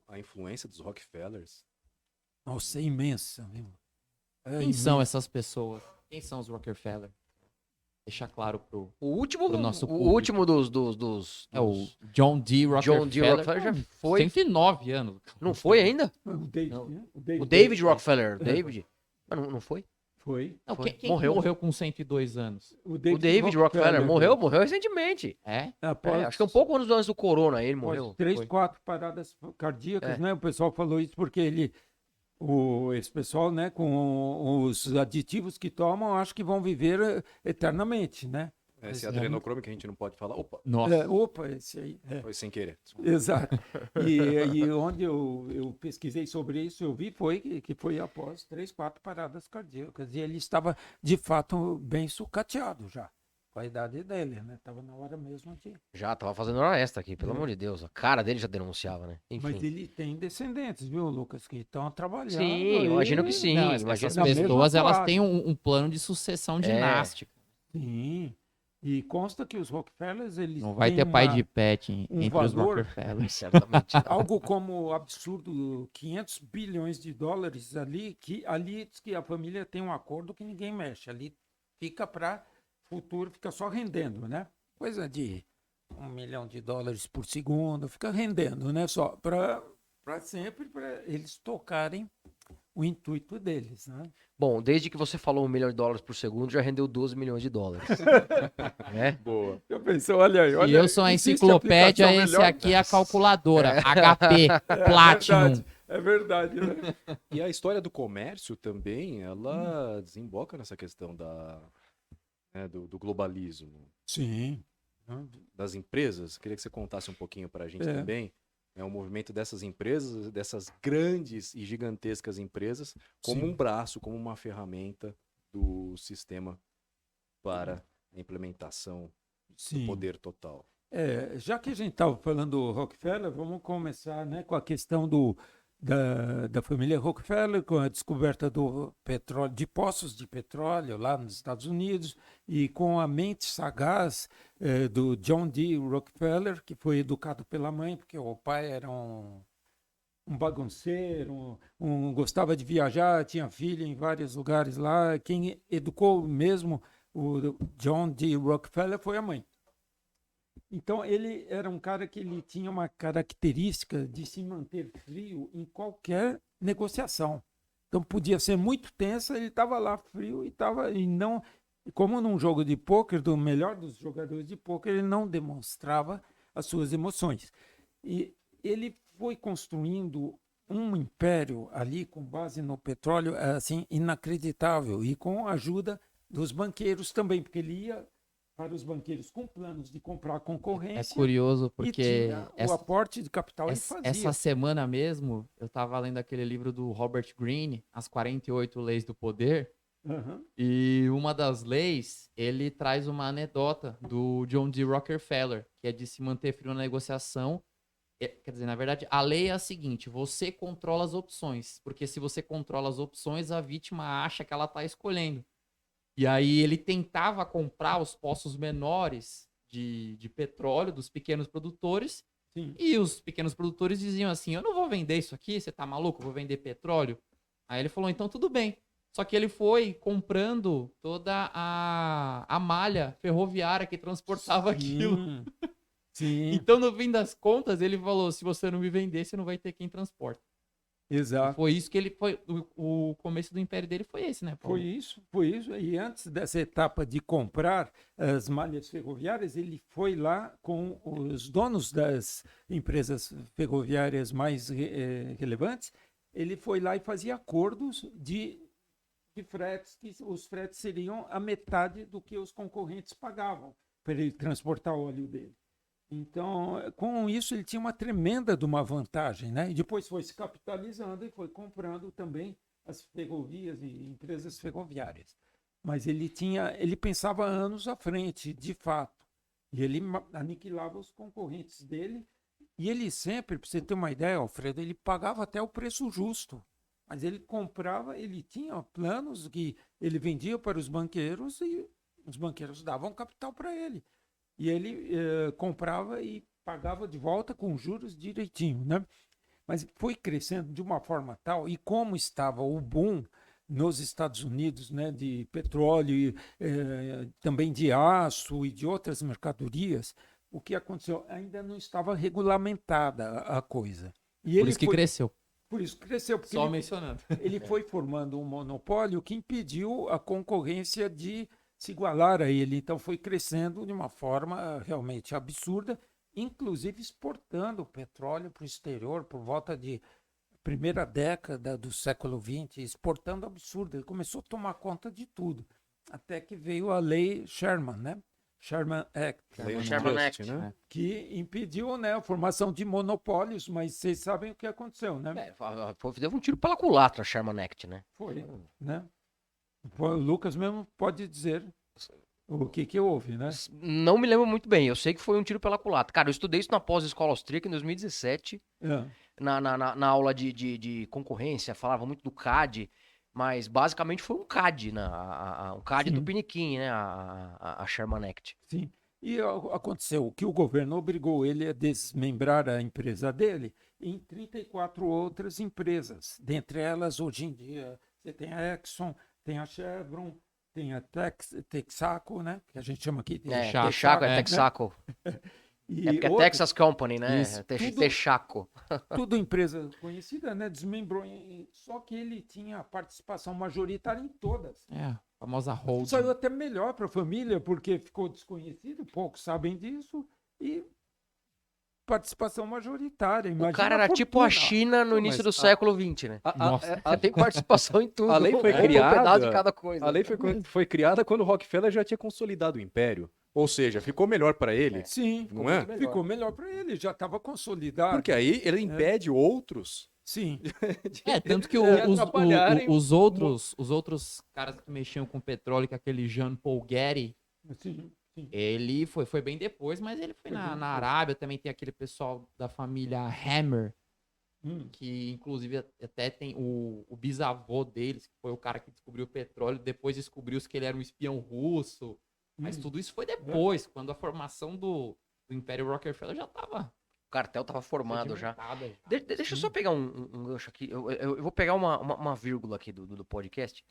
a influência dos Rockefellers? Nossa, é imensa. Viu? Quem são essas pessoas? Quem são os Rockefeller? Deixar claro pro O último, Pro nosso o público. último dos é o John D. Rockefeller. John D. Rockefeller já foi. 109 anos. Não foi ainda? O David, Não. né? O David Rockefeller. David. Mas não foi? Foi. Não, Foi. quem Morreu. morreu com 102 anos? O David Rockefeller morreu recentemente. É? Após, Acho que um pouco antes do corona ele morreu. após 3, Foi. 4 paradas cardíacas, É. né? O pessoal falou isso porque esse pessoal, né, com os aditivos que tomam, acho que vão viver eternamente, né? Esse adrenocrome que a gente não pode falar. Opa, Nossa. Opa, esse aí. foi sem querer. Exato. E onde eu pesquisei sobre isso, eu vi que foi após 3, 4 paradas cardíacas. E ele estava, de fato, bem sucateado já, com a idade dele, né? Estava na hora mesmo de... Já, tava fazendo hora extra aqui, pelo amor de Deus. A cara dele já denunciava, né? Mas Enfim. ele tem descendentes, viu, Lucas, que estão trabalhando. Sim, imagino que sim. Não, imagino essas na mesma pessoas, elas classe. têm um plano de sucessão dinástica. Sim. E consta que os Rockefellers, eles Não vai têm ter pai uma- de pet entre os valor. Rockefeller. Certamente. algo como absurdo, 500 bilhões de dólares ali, que ali diz que a família tem um acordo que ninguém mexe. Ali fica para futuro, fica só rendendo, né? Coisa de $1 milhão por segundo, fica rendendo, né? Só para sempre, para eles tocarem o intuito deles, né? Bom, desde que você falou $1 milhão por segundo, já rendeu $12 milhões. Né? Boa. Eu pensei, olha aí, E eu sou a existe enciclopédia, aplicação esse melhor? aqui é a calculadora. HP, Platinum. É verdade, né? E a história do comércio também, ela desemboca nessa questão do globalismo, Sim. das empresas. Queria que você contasse um pouquinho para a gente É. também. É o movimento dessas empresas, dessas grandes e gigantescas empresas, como Sim. um braço, como uma ferramenta do sistema para a implementação do Sim. poder total. Já que a gente estava falando do Rockefeller, vamos começar, né, com a questão da família Rockefeller, com a descoberta do petróleo, de poços de petróleo lá nos Estados Unidos, e com a mente sagaz do John D. Rockefeller, que foi educado pela mãe, porque o pai era um bagunceiro, gostava de viajar, tinha filho em vários lugares lá. Quem educou mesmo o John D. Rockefeller foi a mãe. Então, ele era um cara que ele tinha uma característica de se manter frio em qualquer negociação. Então, podia ser muito tensa, ele estava lá frio e não, como num jogo de pôquer, do melhor dos jogadores de pôquer, ele não demonstrava as suas emoções. E ele foi construindo um império ali com base no petróleo, assim, inacreditável, e com a ajuda dos banqueiros também, porque ele ia para os banqueiros com planos de comprar É concorrência. curioso, E porque tinha o aporte de capital ele fazia. essa semana mesmo, eu estava lendo aquele livro do Robert Greene, As 48 Leis do Poder, Aham. e uma das leis, ele traz uma anedota do John D. Rockefeller, que é de se manter frio na negociação. Quer dizer, na verdade, a lei é a seguinte: você controla as opções, porque se você controla as opções, a vítima acha que ela está escolhendo. E aí ele tentava comprar os poços menores de petróleo dos pequenos produtores, Sim. e os pequenos produtores diziam assim: eu não vou vender isso aqui, você tá maluco? Eu vou vender petróleo? Aí ele falou: então tudo bem. Só que ele foi comprando toda a malha ferroviária que transportava aquilo. Sim, Então, no fim das contas, ele falou: se você não me vender, você não vai ter quem transporta. E exato. foi isso que ele foi. O começo do império dele foi esse, né, Paulo? Foi isso. E antes dessa etapa de comprar as malhas ferroviárias, ele foi lá com os donos das empresas ferroviárias mais relevantes. Ele foi lá e fazia acordos de fretes, que os fretes seriam a metade do que os concorrentes pagavam para ele transportar o óleo dele. Então, com isso, ele tinha uma tremenda de uma vantagem, né? E depois foi se capitalizando e foi comprando também as ferrovias e empresas ferroviárias. mas ele pensava anos à frente, de fato. E ele aniquilava os concorrentes dele. E ele sempre, para você ter uma ideia, Alfredo, ele pagava até o preço justo. Mas ele comprava, ele tinha planos que ele vendia para os banqueiros e os banqueiros davam capital para ele. E ele comprava e pagava de volta com juros direitinho, né? Mas foi crescendo de uma forma tal, e como estava o boom nos Estados Unidos, né, de petróleo, e, também de aço e de outras mercadorias, o que aconteceu? Ainda não estava regulamentada a coisa. E Por ele isso que foi, cresceu. por isso cresceu, porque Só ele, mencionando. ele foi formando um monopólio que impediu a concorrência de se igualar a ele. Então foi crescendo de uma forma realmente absurda, inclusive exportando petróleo para o exterior por volta de primeira década do século XX, exportando absurdo. Ele começou a tomar conta de tudo, até que veio a lei Sherman, né? Sherman Act, Lei Sherman Antitrust, Act. né? que impediu, né, a formação de monopólios, mas vocês sabem o que aconteceu, né? Deu um tiro pela culatra a Sherman Act, né? Foi, né? O Lucas mesmo pode dizer o que houve, né? Não me lembro muito bem, eu sei que foi um tiro pela culatra. Cara, eu estudei isso na pós-escola austríaca em 2017, É. na aula de concorrência, falava muito do CAD, mas basicamente foi um CAD, né? Um CAD Sim. do Piniquim, né? A Sherman Act. Sim. E aconteceu que o governo obrigou ele a desmembrar a empresa dele em 34 outras empresas. Dentre elas, hoje em dia, você tem a Exxon, tem a Chevron, tem a Texaco, né? Que a gente chama aqui de É, Texaco, Texaco é né? Texaco. E É porque é outras, Texas Company, né? Isso. Texaco. tudo empresa conhecida, né? Desmembrou. Só que ele tinha participação majoritária em todas. É, a famosa holding. Saiu até melhor para a família, porque ficou desconhecido, poucos sabem disso, e participação majoritária. O Imagina cara era tipo a fortuna. China no Não, início mas do século XX, né? Nossa. Ela tem participação em tudo. A lei foi Compra um criada- pedaço de cada coisa. A lei foi criada quando o Rockefeller já tinha consolidado o império. Ou seja, ficou melhor para ele, Sim, não é? ficou melhor para ele, já estava consolidado. Porque aí ele impede outros Sim, É, tanto que de atrapalharem os outros caras que mexiam com petróleo, que é aquele Jean Paul Getty, sim, sim. ele foi bem depois, mas ele foi Foi bem na depois. Arábia, também tem aquele pessoal da família Hammer, que inclusive até tem o bisavô deles, que foi o cara que descobriu o petróleo, depois descobriu-se que ele era um espião russo, mas tudo isso foi depois, quando a formação do Império Rockefeller já estava O cartel tava formado já. sedimentada. Deixa eu só pegar um gancho aqui. Eu vou pegar uma vírgula aqui do podcast.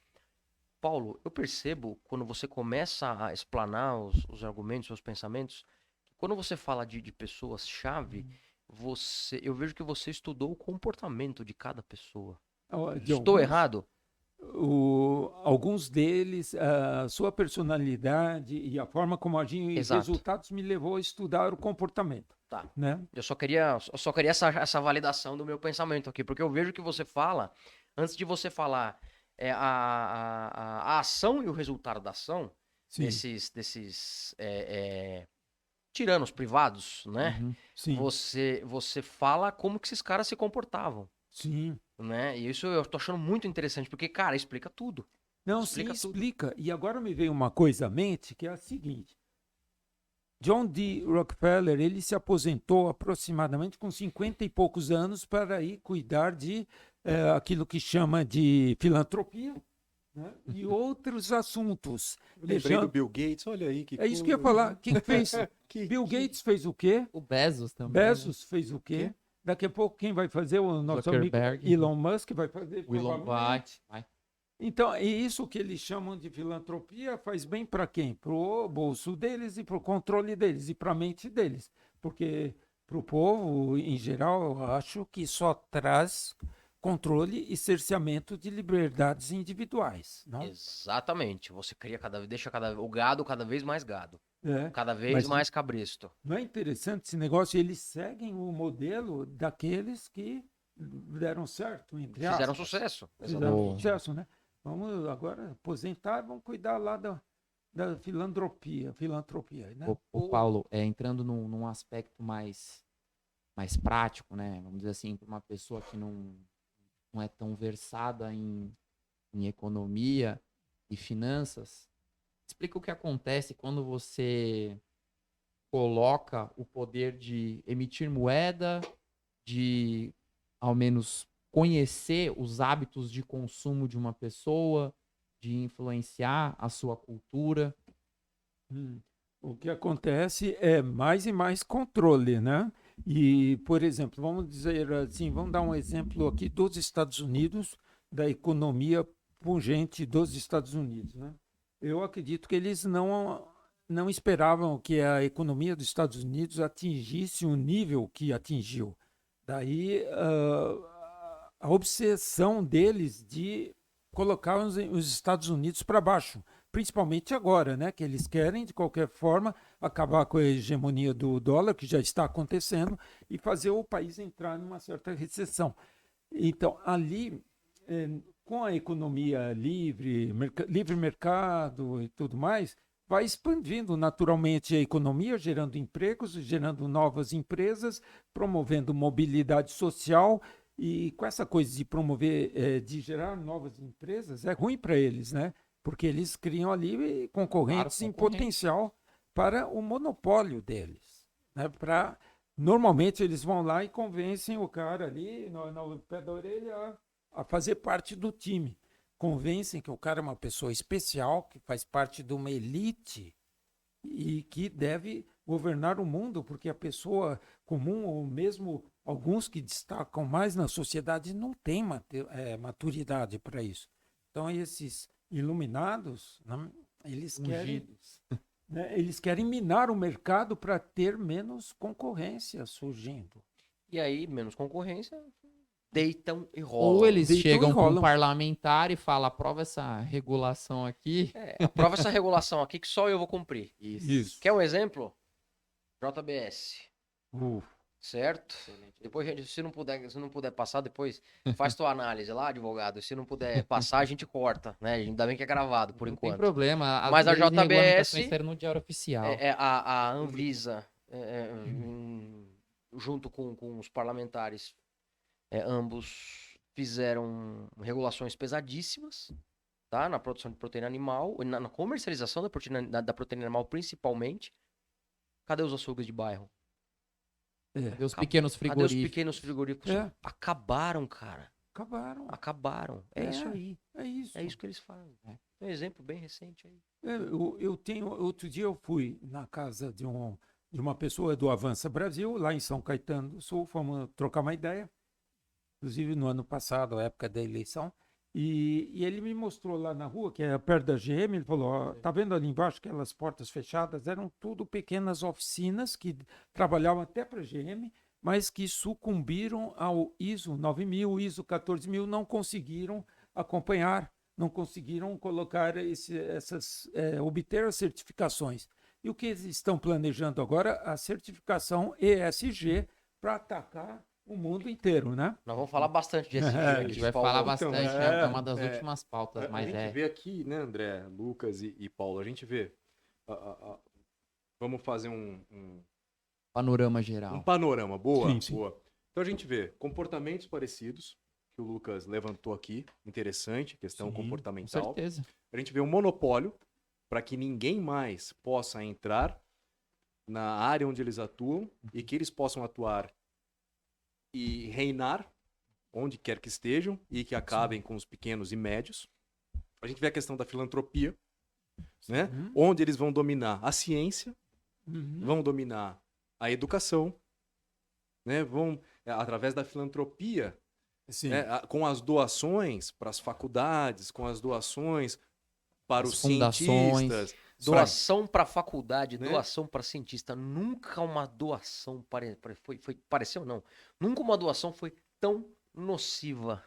Paulo, eu percebo quando você começa a explanar os argumentos, os pensamentos, que quando você fala de pessoas-chave, eu vejo que você estudou o comportamento de cada pessoa. De Estou alguns, errado? alguns deles, a sua personalidade e a forma como agiam e Exato. resultados me levou a estudar o comportamento. Tá. Né? Eu só queria essa validação do meu pensamento aqui, porque eu vejo que você fala, antes de você falar a ação e o resultado da ação, Sim, desses tiranos privados, né? Uhum. sim, Você fala como que esses caras se comportavam, sim. né? E isso eu tô achando muito interessante, porque, cara, explica tudo. Não, Explica sim, tudo. explica. E agora me veio uma coisa à mente, que é a seguinte. John D. Rockefeller, ele se aposentou aproximadamente com 50 e poucos anos para ir cuidar de aquilo que chama de filantropia, né? E outros assuntos. Lembrei Deixando- do Bill Gates, olha aí que É isso que eu ia coisa. falar. Quem fez? Bill Gates fez o quê? O Bezos também. né? Bezos fez o quê? Daqui a pouco quem vai fazer? O nosso amigo Zuckerberg. Elon Musk vai fazer. O Elon vai. provavelmente. vai. Então, e isso que eles chamam de filantropia faz bem para quem? Para o bolso deles e para o controle deles e para a mente deles. Porque para o povo, em geral, eu acho que só traz controle e cerceamento de liberdades individuais. Não? Exatamente. Você cria deixa o gado cada vez mais gado, É. cada vez Mas- mais cabresto. Não é interessante esse negócio? Eles seguem o modelo daqueles que deram certo, entre Fizeram aspas. sucesso. Fizeram Oh. sucesso, né? Vamos agora aposentar, vamos cuidar lá da filantropia, né? O Paulo, entrando num aspecto mais prático, né? Vamos dizer assim, para uma pessoa que não é tão versada em economia, e finanças, explica o que acontece quando você coloca o poder de emitir moeda, de ao menos conhecer os hábitos de consumo de uma pessoa, de influenciar a sua cultura. O que acontece é mais e mais controle, né? E, por exemplo, vamos dizer assim, vamos dar um exemplo aqui dos Estados Unidos, da economia pungente dos Estados Unidos, né? Eu acredito que eles não esperavam que a economia dos Estados Unidos atingisse o nível que atingiu. Daí a obsessão deles de colocar os Estados Unidos para baixo, principalmente agora, né? Que eles querem, de qualquer forma, acabar com a hegemonia do dólar, que já está acontecendo, e fazer o país entrar numa certa recessão. Então, ali, com a economia livre mercado e tudo mais, vai expandindo naturalmente a economia, gerando empregos, gerando novas empresas, promovendo mobilidade social. E com essa coisa de promover, de gerar novas empresas, é ruim para eles, né? Porque eles criam ali concorrentes em potencial para o monopólio deles, né? Normalmente eles vão lá e convencem o cara ali no pé da orelha a fazer parte do time. Convencem que o cara é uma pessoa especial, que faz parte de uma elite e que deve governar o mundo, porque a pessoa comum, ou mesmo alguns que destacam mais na sociedade, não têm maturidade para isso. Então, esses iluminados, né, eles querem minar o mercado para ter menos concorrência surgindo. E aí, menos concorrência, deitam e rolam. Ou eles chegam com um parlamentar e falam, aprova essa regulação aqui. Aprova essa regulação aqui que só eu vou cumprir. Isso. Quer um exemplo? JBS. Certo? Excelente. Depois, gente, se não puder passar, depois faz tua análise lá, advogado. Se não puder passar, a gente corta, né? Ainda bem que é gravado, por enquanto. Não tem problema. Mas a JBS, saíram no Diário Oficial. A Anvisa, junto com os parlamentares, ambos fizeram regulações pesadíssimas, tá? Na produção de proteína animal, na comercialização da proteína animal principalmente. Cadê os açougues de bairro? Cadê os pequenos frigoríficos? Cadê os pequenos frigoríficos? Acabaram, cara. Acabaram. É isso aí. É isso. É isso que eles fazem. É um exemplo bem recente aí. Outro dia eu fui na casa de uma pessoa do Avança Brasil, lá em São Caetano do Sul, fomos trocar uma ideia, inclusive no ano passado, a época da eleição, e ele me mostrou lá na rua, que é perto da GM, ele falou, ó, tá vendo ali embaixo aquelas portas fechadas? Eram tudo pequenas oficinas que trabalhavam até para a GM, mas que sucumbiram ao ISO 9000, ISO 14000, não conseguiram acompanhar, não conseguiram colocar obter as certificações. E o que eles estão planejando agora? A certificação ESG para atacar o mundo inteiro, né? Nós vamos falar bastante de ESG. A gente vai falar bastante, é uma das últimas pautas, mas a gente vê aqui, né, André, Lucas e Paulo, a gente vê, vamos fazer um panorama geral. Um panorama, boa, sim. boa. Então a gente vê comportamentos parecidos, que o Lucas levantou aqui, interessante, questão comportamental. Com certeza. A gente vê um monopólio, para que ninguém mais possa entrar na área onde eles atuam e que eles possam atuar e reinar onde quer que estejam e que acabem com os pequenos e médios. A gente vê a questão da filantropia, né? Onde eles vão dominar a ciência, vão dominar a educação, né? Vão, através da filantropia, né? Com as doações para as faculdades, com as doações para os cientistas. Doação para faculdade, né? Doação para cientista. Nunca uma doação pareceu não. Nunca uma doação foi tão nociva.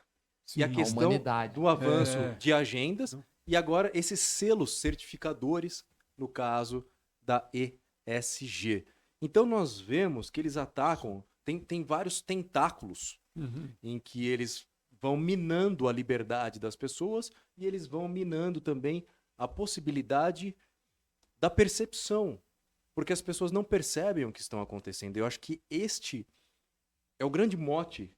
E a questão do avanço de agendas e agora esses selos certificadores, no caso da ESG. Então nós vemos que eles atacam, tem vários tentáculos em que eles vão minando a liberdade das pessoas e eles vão minando também a possibilidade da percepção, porque as pessoas não percebem o que estão acontecendo. Eu acho que este é o grande mote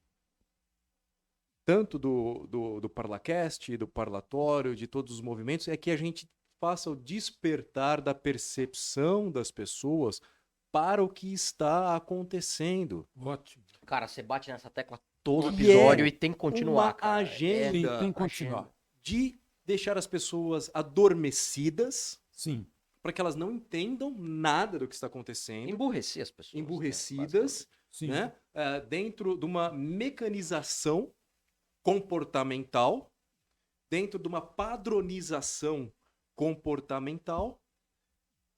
tanto do Parlacast, do Parlatório, de todos os movimentos, é que a gente faça o despertar da percepção das pessoas para o que está acontecendo. Ótimo. Cara, você bate nessa tecla todo Que episódio é e tem que continuar, uma cara. agenda. Sim, tem que continuar. De deixar as pessoas adormecidas Sim. para que elas não entendam nada do que está acontecendo, Emburrecer as pessoas. emburrecidas, Sim. né? Dentro de uma mecanização comportamental, dentro de uma padronização comportamental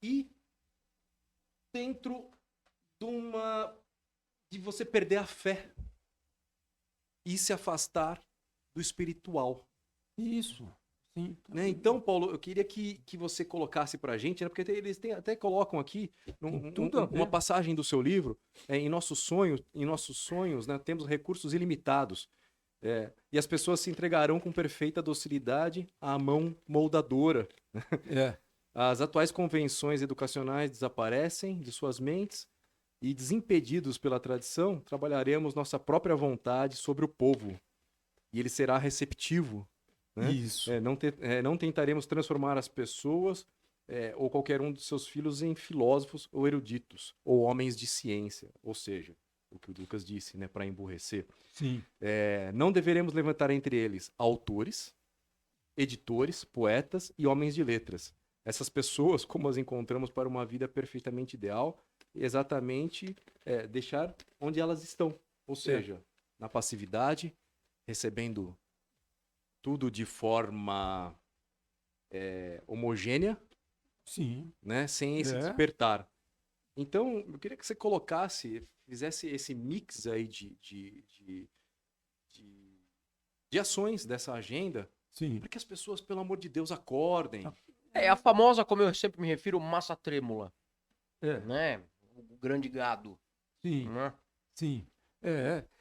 e dentro de você perder a fé e se afastar do espiritual. Isso. Sim. Né? Então, Paulo, eu queria que você colocasse pra gente, né? Porque eles até colocam aqui Tem tudo a ver. uma passagem do seu livro, em nossos sonhos, né, temos recursos ilimitados. E as pessoas se entregarão com perfeita docilidade à mão moldadora. É. As atuais convenções educacionais desaparecem de suas mentes e, desimpedidos pela tradição, trabalharemos nossa própria vontade sobre o povo. E ele será receptivo. Né? Isso. Não tentaremos transformar as pessoas ou qualquer um dos seus filhos em filósofos ou eruditos, ou homens de ciência. Ou seja, o que o Lucas disse, né, para emburrecer. Sim. Não deveremos levantar entre eles autores, editores, poetas e homens de letras. Essas pessoas, como as encontramos para uma vida perfeitamente ideal, exatamente deixar onde elas estão. Ou seja, na passividade, recebendo tudo de forma homogênea, Sim. né, sem esse despertar. Então, eu queria que você fizesse esse mix aí de ações dessa agenda, Sim. para que as pessoas, pelo amor de Deus, acordem. É a famosa, como eu sempre me refiro, massa trêmula. É. Né? O grande gado. Sim. Né? Sim.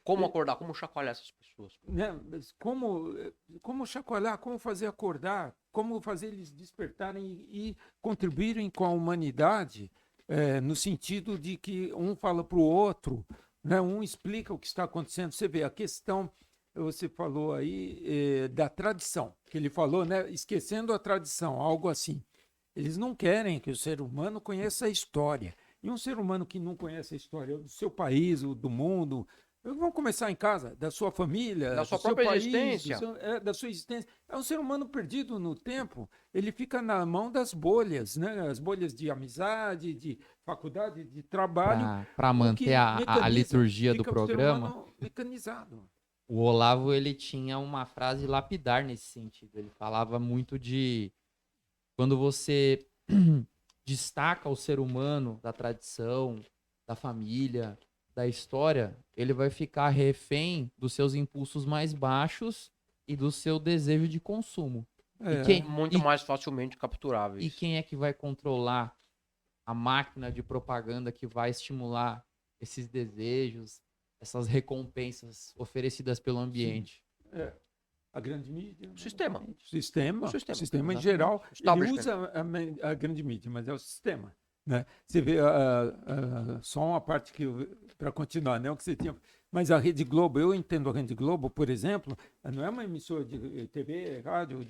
Como acordar, como chacoalhar essas pessoas. Né? Mas como chacoalhar, como fazer acordar, como fazer eles despertarem e contribuírem com a humanidade, no sentido de que um fala para o outro, né? Um explica o que está acontecendo. Você vê a questão, você falou aí da tradição, que ele falou, né? Esquecendo a tradição, algo assim. Eles não querem que o ser humano conheça a história. E um ser humano que não conhece a história do seu país, do mundo, vamos começar em casa, da sua família, Da sua do seu própria país, existência. da sua existência. É um ser humano perdido no tempo. Ele fica na mão das bolhas, né? As bolhas de amizade, de faculdade, de trabalho. Para manter a liturgia do fica o ser programa. humano mecanizado. O Olavo, ele tinha uma frase lapidar nesse sentido. Ele falava muito de quando você destaca o ser humano da tradição, da família, da história, ele vai ficar refém dos seus impulsos mais baixos e do seu desejo de consumo. Muito mais facilmente capturáveis. E quem é que vai controlar a máquina de propaganda que vai estimular esses desejos, essas recompensas oferecidas pelo ambiente? A grande mídia. O sistema. O sistema em geral, ele usa a grande mídia, mas é o sistema. Né? Você vê só uma parte que, para continuar, né, o que você tinha. Mas a Rede Globo, eu entendo a Rede Globo, por exemplo, não é uma emissora de TV, rádio,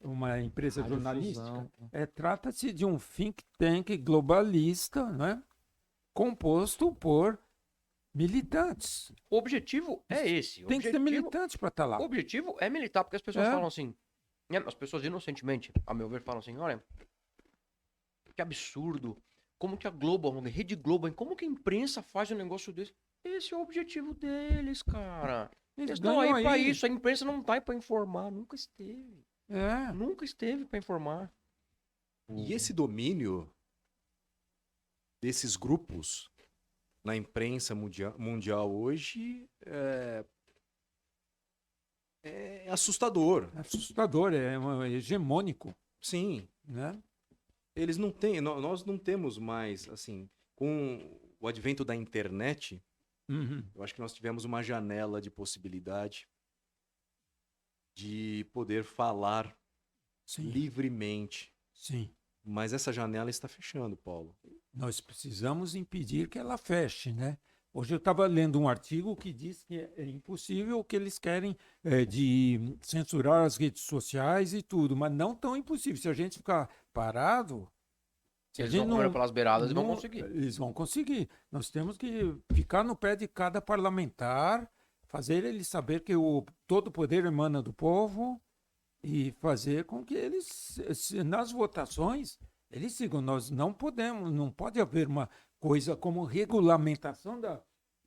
uma empresa jornalística. Trata-se de um think tank globalista, né, composto por militantes. O objetivo é esse. Tem que ser militante para estar lá. O objetivo é militar, porque as pessoas falam assim, as pessoas inocentemente, a meu ver, falam assim, olha, que absurdo, como que a Globo, a Rede Globo, como que a imprensa faz um negócio desse? Esse é o objetivo deles, cara. Eles estão aí pra isso, a imprensa não tá aí pra informar, nunca esteve. Nunca esteve pra informar. E esse domínio desses grupos na imprensa mundial hoje é assustador. É assustador, é hegemônico. Sim. Né? Eles não têm, nós não temos mais, assim, com o advento da internet, eu acho que nós tivemos uma janela de possibilidade de poder falar livremente. Sim. Mas essa janela está fechando, Paulo. Nós precisamos impedir que ela feche, né? Hoje eu estava lendo um artigo que diz que é impossível o que eles querem de censurar as redes sociais e tudo, mas não tão impossível. Se a gente ficar parado, Se eles vão comendo pelas beiradas, eles vão não- conseguir. Eles vão conseguir. Nós temos que ficar no pé de cada parlamentar, fazer ele saber que todo o poder emana do povo e fazer com que eles, nas votações, eles sigam. Nós não podemos, não pode haver uma coisa como regulamentação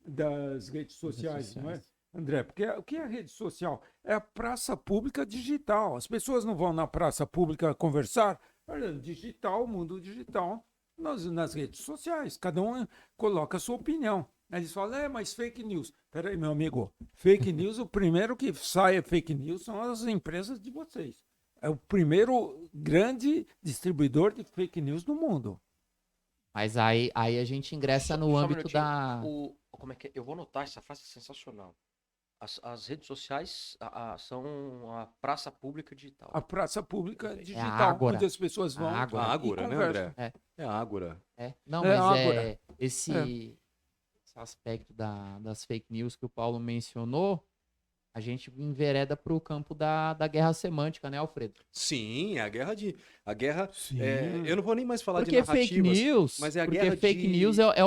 das redes sociais, não é, André? Porque o que é a rede social? É a praça pública digital. As pessoas não vão na praça pública conversar. Olha, digital, mundo digital, nas redes sociais. Cada um coloca a sua opinião. Aí eles falam, mas fake news. Peraí, meu amigo, fake news, o primeiro que sai fake news são as empresas de vocês. É o primeiro grande distribuidor de fake news do mundo. Mas aí a gente ingressa no Só um âmbito minutinho. da... Como é que é? Eu vou anotar essa frase sensacional. As redes sociais são a praça pública digital. A praça pública digital, Ágora. onde as pessoas vão A A Ágora, e né, conversam. André? É a Ágora. Não, É, mas agora. esse aspecto das fake news que o Paulo mencionou, a gente envereda para o campo da guerra semântica, né, Alfredo? Sim, a guerra. Sim. Eu não vou nem mais falar Porque de narrativas. fake news, mas é a porque guerra fake de- news é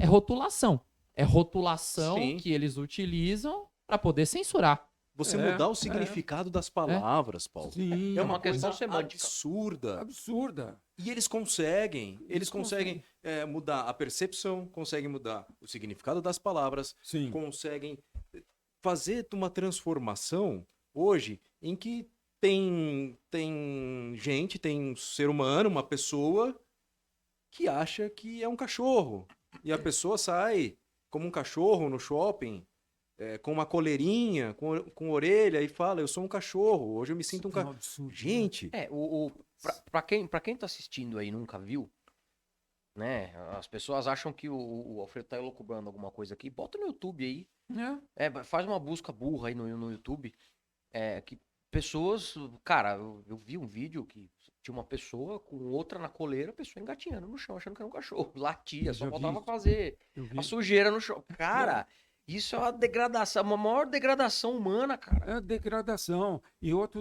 rotulação. É rotulação Sim. que eles utilizam para poder censurar. Você É, mudar o significado das palavras, Paulo. Sim, É uma questão coisa semântica. absurda. absurda. E eles conseguem. Eles Eles conseguem mudar a percepção, conseguem mudar o significado das palavras, Sim. conseguem fazer uma transformação hoje em que tem gente, tem um ser humano, uma pessoa que acha que é um cachorro. E a pessoa sai como um cachorro no shopping, com uma coleirinha, com orelha e fala, eu sou um cachorro, hoje eu me sinto um Isso é um cachorro. absurdo, né? Gente, Pra quem tá assistindo aí e nunca viu, né? As pessoas acham que o Alfredo tá elucubrando alguma coisa aqui. Bota no YouTube aí. Faz uma busca burra aí no YouTube. Que pessoas. Cara, eu vi um vídeo que tinha uma pessoa com outra na coleira, a pessoa engatinhando no chão, achando que era um cachorro. Latia, só Já faltava vi. fazer Eu vi. a sujeira no chão. Cara, isso é uma degradação, uma maior degradação humana, cara. É degradação. E outro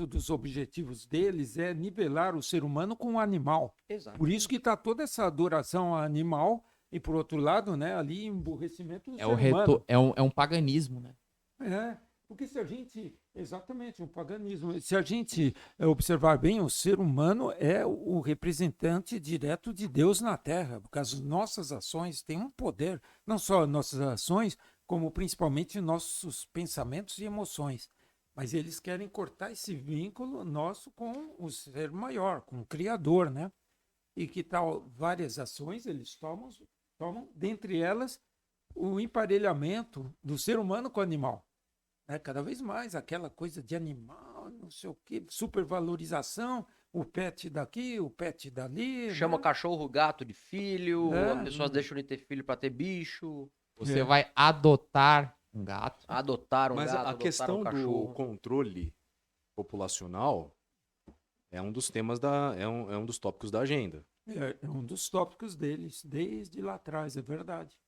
dos objetivos deles é nivelar o ser humano com o animal. Exato. Por isso que está toda essa adoração ao animal e, por outro lado, né, ali emburrecimento do ser humano. É um paganismo, né? Porque se a gente, exatamente, um paganismo, se a gente observar bem, o ser humano é o representante direto de Deus na Terra, porque as nossas ações têm um poder, não só nossas ações, como principalmente nossos pensamentos e emoções. Mas eles querem cortar esse vínculo nosso com o ser maior, com o Criador, né? E que tal várias ações eles tomam, dentre elas, o emparelhamento do ser humano com o animal. Cada vez mais aquela coisa de animal, não sei o quê, supervalorização, o pet daqui, o pet dali. Chama né? cachorro, gato de filho, É. as pessoas deixam de ter filho pra ter bicho, Você vai adotar um gato. adotar um mas gato, a adotar questão um do cachorro. controle populacional é um dos temas é um dos tópicos da agenda. É um dos tópicos deles, desde lá atrás, é verdade.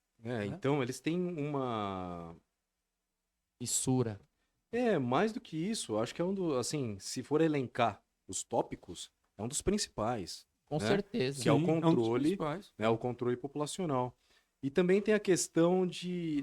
Então, eles têm uma. Fissura. Mais do que isso, acho que é assim, se for elencar os tópicos, é um dos principais, Com né? certeza. Que é o Sim, um dos controle, principais. né, o controle populacional. E também tem a questão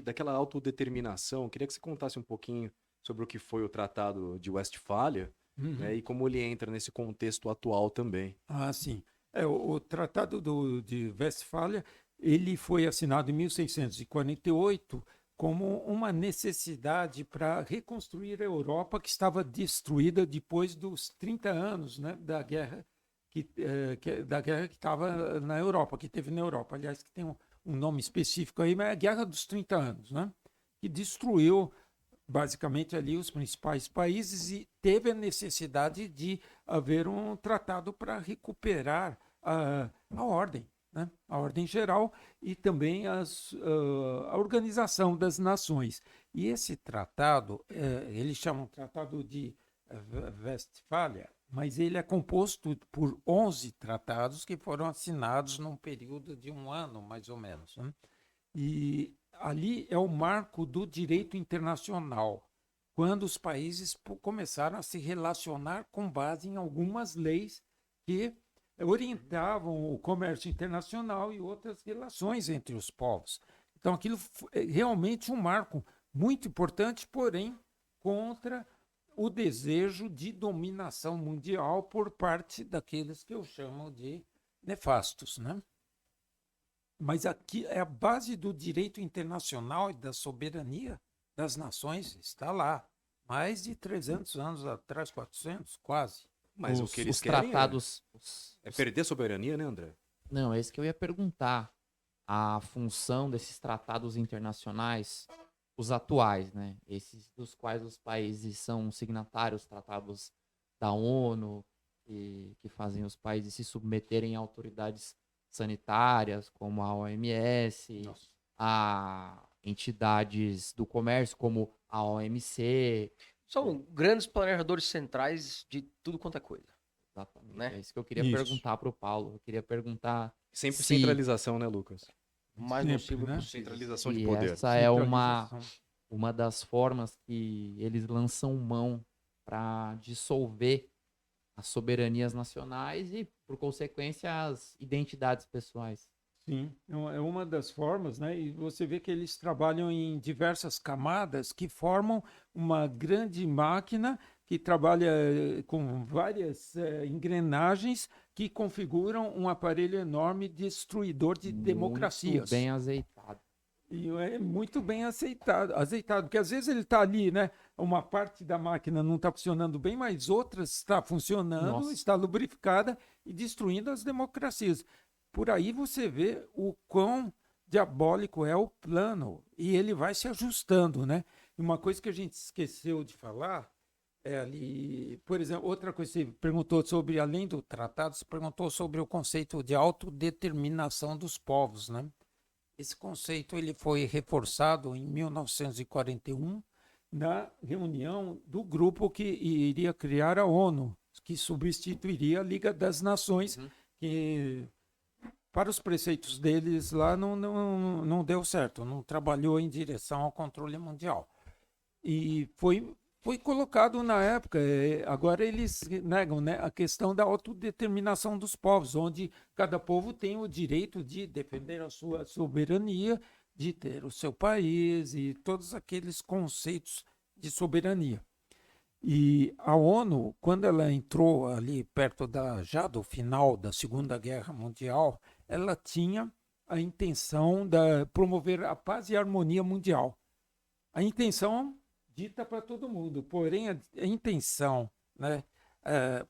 daquela autodeterminação. Eu queria que você contasse um pouquinho sobre o que foi o Tratado de Westfália, Uhum. né, e como ele entra nesse contexto atual também. Sim. O Tratado de Westfália, ele foi assinado em 1648 como uma necessidade para reconstruir a Europa que estava destruída depois dos 30 anos, né, da guerra que estava na Europa, que teve na Europa. Aliás, que tem um nome específico aí, mas é a Guerra dos 30 anos, né, que destruiu basicamente ali os principais países e teve a necessidade de haver um tratado para recuperar a ordem, né? A ordem geral e também a organização das nações. E esse tratado, eles chamam Tratado de Westfália, mas ele é composto por 11 tratados que foram assinados num período de um ano, mais ou menos, né? E ali é o marco do direito internacional, quando os países começaram a se relacionar com base em algumas leis que orientavam o comércio internacional e outras relações entre os povos. Então, aquilo é realmente um marco muito importante, porém, contra o desejo de dominação mundial por parte daqueles que eu chamo de nefastos, né? Mas aqui é a base do direito internacional e da soberania das nações, está lá. Mais de 300 anos atrás, 400, quase. Mas o Os- que eles os querem tratados. é perder a soberania, né, André? Não, é isso que eu ia perguntar. A função desses tratados internacionais, os atuais, né? Esses dos quais os países são signatários, tratados da ONU, que fazem os países se submeterem a autoridades sanitárias, como a OMS, a entidades do comércio, como a OMC. São grandes planejadores centrais de tudo quanto é coisa. Exatamente. Né? É isso que eu queria Isso. perguntar para o Paulo. Eu queria perguntar Sempre Se- centralização, né, Lucas? Mais Sempre, nocivo né? possível. Centralização de se poder. essa é Centralização. uma das formas que eles lançam mão para dissolver as soberanias nacionais e, por consequência, as identidades pessoais. Sim, é uma das formas, né? E você vê que eles trabalham em diversas camadas que formam uma grande máquina que trabalha com várias engrenagens que configuram um aparelho enorme destruidor de democracias. Muito bem azeitado. E é muito bem azeitado, porque às vezes ele está ali, né? Uma parte da máquina não está funcionando bem, mas outras está funcionando, Nossa. está lubrificada e destruindo as democracias. Por aí você vê o quão diabólico é o plano e ele vai se ajustando, né? E uma coisa que a gente esqueceu de falar é ali, por exemplo, outra coisa que você perguntou sobre, além do tratado, você perguntou sobre o conceito de autodeterminação dos povos, né? Esse conceito ele foi reforçado em 1941 na reunião do grupo que iria criar a ONU, que substituiria a Liga das Nações, que para os preceitos deles lá não deu certo, não trabalhou em direção ao controle mundial. E foi colocado na época, agora eles negam, né, a questão da autodeterminação dos povos, onde cada povo tem o direito de defender a sua soberania, de ter o seu país e todos aqueles conceitos de soberania. E a ONU, quando ela entrou ali perto já do final da Segunda Guerra Mundial, ela tinha a intenção de promover a paz e a harmonia mundial. A intenção dita para todo mundo, porém a intenção, né,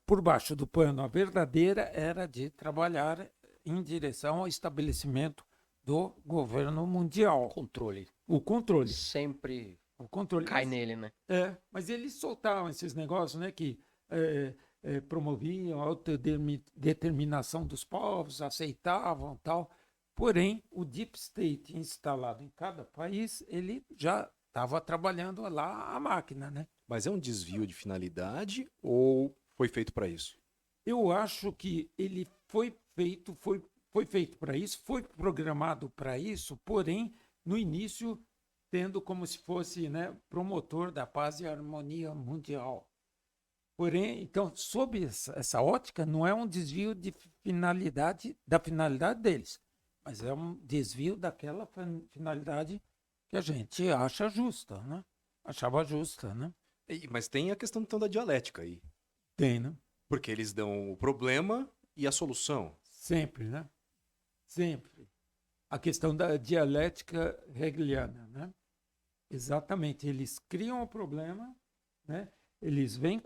por baixo do pano, a verdadeira era de trabalhar em direção ao estabelecimento do governo mundial. Controle. O controle. Sempre O controle. cai nele, né? Mas eles soltavam esses negócios, né, que promoviam a autodeterminação dos povos, aceitavam tal. Porém, o Deep State instalado em cada país, ele já estava trabalhando lá a máquina, né? Mas é um desvio de finalidade ou foi feito para isso? Eu acho que ele foi feito para isso, foi programado para isso, porém, no início, tendo como se fosse, né, promotor da paz e harmonia mundial. Porém, então, sob essa ótica, não é um desvio de da finalidade deles, mas é um desvio daquela finalidade que a gente acha justa, né? Achava justa, né? Mas tem a questão então da dialética aí. Tem, né? Porque eles dão o problema e a solução. Sempre, né? Sempre. A questão da dialética hegeliana, né? Exatamente. Eles criam o problema, né? Eles vêm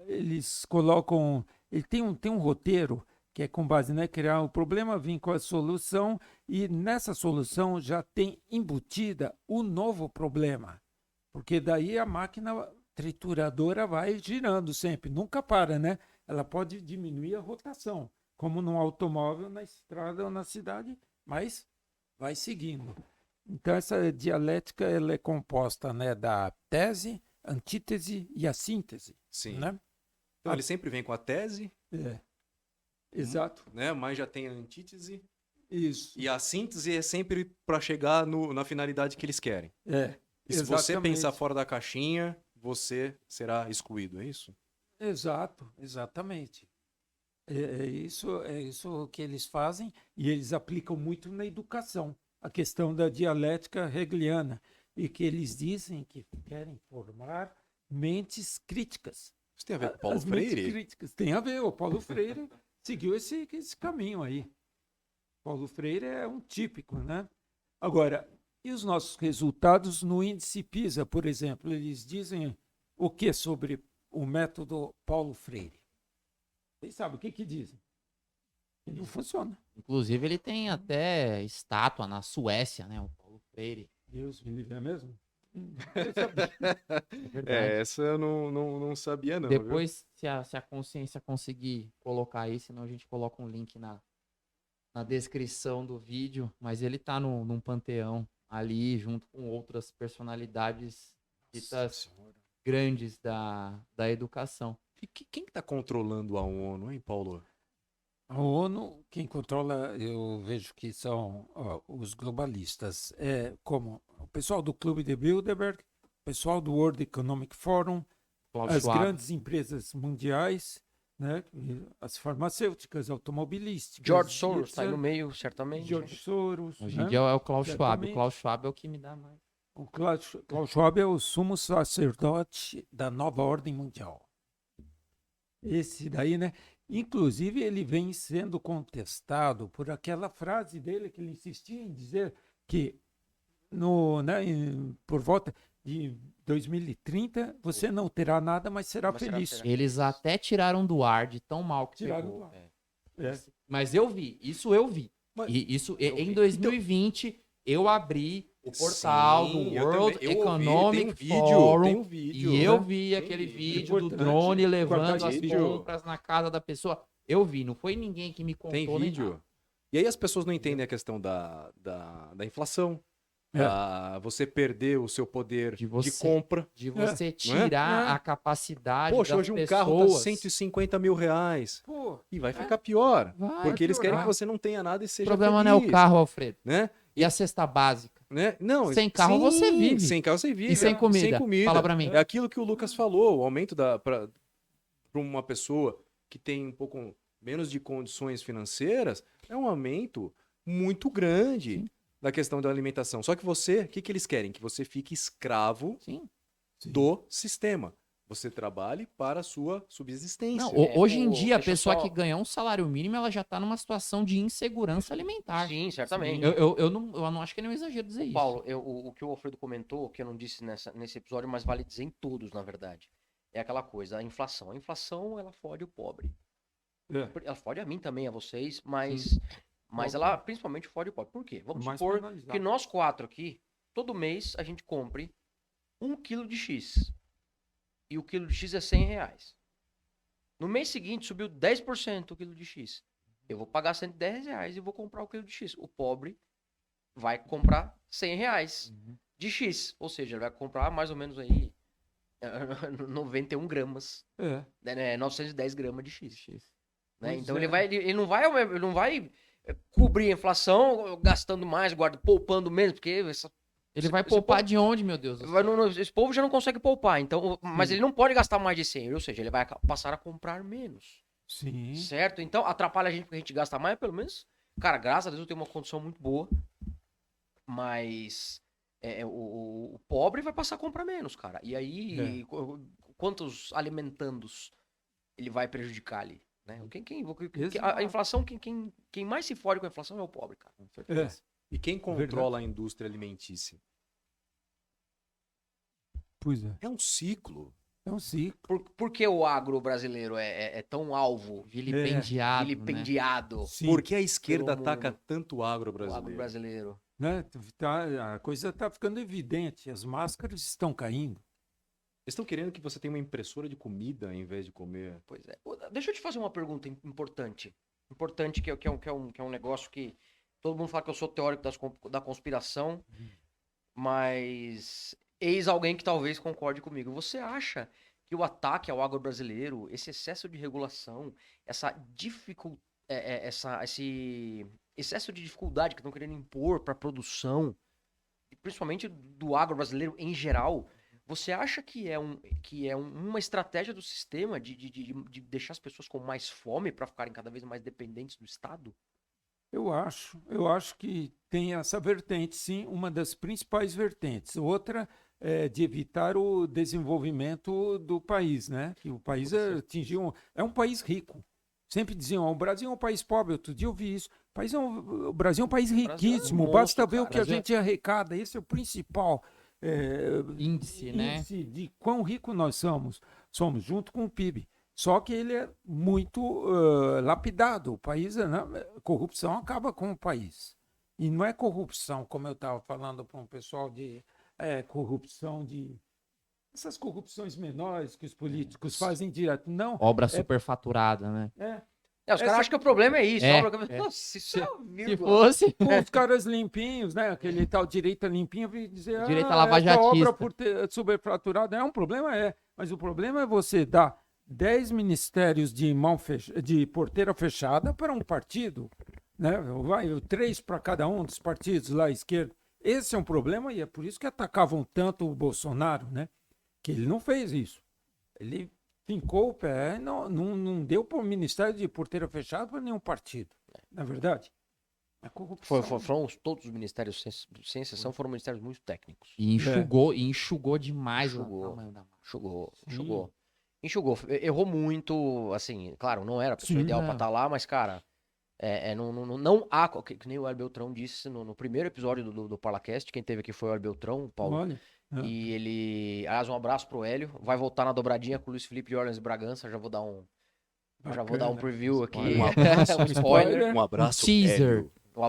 eles colocam... Ele tem um roteiro que é com base, né, criar o problema, vir com a solução, e nessa solução já tem embutida o novo problema. Porque daí a máquina trituradora vai girando sempre, nunca para, né? Ela pode diminuir a rotação, como num automóvel na estrada ou na cidade, mas vai seguindo. Então essa dialética ela é composta, né, da tese, antítese e a síntese. Sim. Né? Então ele sempre vem com a tese, Exato. né? Mas já tem a antítese. Isso. E a síntese é sempre para chegar na finalidade que eles querem. E se você Exatamente. pensar fora da caixinha, você será excluído, é isso? Exato, exatamente. É isso que eles fazem e eles aplicam muito na educação, a questão da dialética hegeliana, e que eles dizem que querem formar mentes críticas. Isso tem a ver com Paulo As mentes Freire? críticas. Tem a ver, o Paulo Freire seguiu esse caminho aí. Paulo Freire é um típico, né? Agora, e os nossos resultados no índice PISA, por exemplo? Eles dizem o que sobre o método Paulo Freire? Vocês sabem o que dizem? Que não funciona. Inclusive, ele tem até estátua na Suécia, né? O Paulo Freire. Deus me livre, é mesmo? Eu sabia. É verdade. Essa eu não sabia não, viu? Depois, se a consciência conseguir colocar aí, senão a gente coloca um link na descrição do vídeo, mas ele tá num panteão ali, junto com outras personalidades ditas grandes da educação. E quem que tá controlando a ONU, hein, Paulo? A ONU, quem controla, eu vejo que são os globalistas, como o pessoal do Clube de Bilderberg, o pessoal do World Economic Forum, Klaus as Schwab. grandes empresas mundiais, né, as farmacêuticas, automobilísticas. George Soros tá aí etc. no meio, certamente. George Soros. Hoje né? em dia é o Klaus Schwab. Certamente. O Klaus Schwab é o que me dá mais. O Klaus Schwab é o sumo sacerdote da nova ordem mundial. Esse daí, né? Inclusive, ele vem sendo contestado por aquela frase dele que ele insistia em dizer que por volta de 2030 você não terá nada, mas será Mas será feliz. que será? Eles até tiraram do ar de tão mal que Tiraram pegou. do ar. É. É. Mas eu vi, isso eu vi. Mas- E isso, Eu em vi. 2020, eu abri o portal Sim, do eu World também. Eu ouvi, Economic tem um vídeo, Forum. tem um vídeo, E eu né? vi Tem aquele vídeo do Importante drone levando guardar as vídeo. compras na casa da pessoa. Eu vi, não foi ninguém que me contou. Tem nem vídeo. nada. E aí as pessoas não entendem a questão da inflação, É. você perder o seu poder De de você- compra. De você tirar É. a capacidade Poxa, das hoje um pessoas. carro tá 150 mil reais. Pô, E vai ficar pior. Vai Porque eles querem que piorar. você não tenha nada e O seja problema não é o feliz, carro, Alfredo. né? E a cesta básica. Né? Não, Sem carro você vive. Sem carro você vive. E sem comida. Sem comida. Fala pra mim. É aquilo que o Lucas falou, o aumento para uma pessoa que tem um pouco menos de condições financeiras, é um aumento muito grande da questão da alimentação. Só que você, o que eles querem? Que você fique escravo Sim. do sistema. Você trabalhe para a sua subsistência. Não, hoje em dia, a deixa eu pessoa só- que ganha um salário mínimo, ela já tá numa situação de insegurança alimentar. Sim, certamente. Eu não acho que é nenhum exagero dizer isso. Paulo, o que o Alfredo comentou, que eu não disse nesse episódio, mas vale dizer em todos, na verdade, é aquela coisa, a inflação. A inflação, ela fode o pobre. Ela fode a mim também, a vocês, mas ela principalmente fode o pobre. Por quê? Vamos mais supor penalizado. que nós 4 aqui, todo mês, a gente compre 1 quilo de X. E o quilo de X é R$100. No mês seguinte, subiu 10% o quilo de X. Eu vou pagar R$110 e vou comprar o quilo de X. O pobre vai comprar R$100 de X. Ou seja, ele vai comprar mais ou menos aí 91 gramas, né, 910 gramas de X. Né? Pois Então é. ele não vai cobrir a inflação gastando mais, poupando menos, porque Ele vai esse poupar povo- de onde, meu Deus? do céu? esse povo já não consegue poupar, então, mas ele não pode gastar mais de 100, ou seja, ele vai passar a comprar menos, Sim. certo? Então atrapalha a gente porque a gente gasta mais, pelo menos, cara, graças a Deus eu tenho uma condição muito boa, mas o pobre vai passar a comprar menos, cara. E aí, quantos alimentandos ele vai prejudicar ali? Né? A inflação, quem mais se fode com a inflação é o pobre, cara. E quem controla a indústria alimentícia? Pois é. É um ciclo. É um ciclo. Por que o agro brasileiro é tão alvo, Vilipendiado, né? vilipendiado, Sim. Por que a esquerda Pelo ataca mundo. tanto o agro o brasileiro? agro brasileiro? Né? A coisa está ficando evidente. As máscaras estão caindo. Eles estão querendo que você tenha uma impressora de comida em vez de comer. Pois é. Deixa eu te fazer uma pergunta importante. Importante, que é um negócio que todo mundo fala que eu sou teórico da conspiração, mas eis alguém que talvez concorde comigo. Você acha que o ataque ao agro brasileiro, esse excesso de regulação, esse excesso de dificuldade que estão querendo impor para a produção, principalmente do agro brasileiro em geral, você acha que uma estratégia do sistema de deixar as pessoas com mais fome para ficarem cada vez mais dependentes do Estado? Eu acho que tem essa vertente, sim, uma das principais vertentes. Outra é de evitar o desenvolvimento do país, né? Que o país é um país rico. Sempre diziam, o Brasil é um país pobre. Outro dia eu vi isso. O Brasil é um país riquíssimo. monstro, Basta ver o cara. que a gente arrecada. Esse é o principal Índice, né? índice de quão rico nós somos. Somos junto com o PIB. Só que ele é muito lapidado. O país, né? Corrupção acaba com o país. E não é corrupção, como eu estava falando para um pessoal de corrupção de... Essas corrupções menores que os políticos fazem direto. Não. Obra superfaturada, né? Os caras acham que o problema é isso. Nossa, isso é uma Se vírgula. fosse. Com os caras limpinhos, né? Aquele tal direita limpinha, vem dizer, Direita essa lavajatista. obra por ter superfaturada é um problema, mas o problema é você dar 10 ministérios de porteira fechada para um partido, né? Vai 3 para cada um dos partidos lá à esquerda. Esse é um problema e é por isso que atacavam tanto o Bolsonaro, né? Que ele não fez isso. Ele fincou o pé, não deu para o ministério de porteira fechada para nenhum partido, na verdade. A corrupção. Foram todos os ministérios, sem exceção, foram ministérios muito técnicos. E enxugou demais o tamanho da massa. Enxugou. Errou muito, assim, claro, não era a pessoa ideal pra estar lá, mas, cara, não há, que nem o Hélio Beltrão disse no primeiro episódio do Parlacast, quem teve aqui foi o Hélio Beltrão, o Paulo. Olha. E ele, aliás, um abraço pro Hélio, vai voltar na dobradinha com o Luiz Felipe de Orleans e Bragança, já vou dar um preview aqui, um spoiler. Um abraço, Teaser. Hélio. O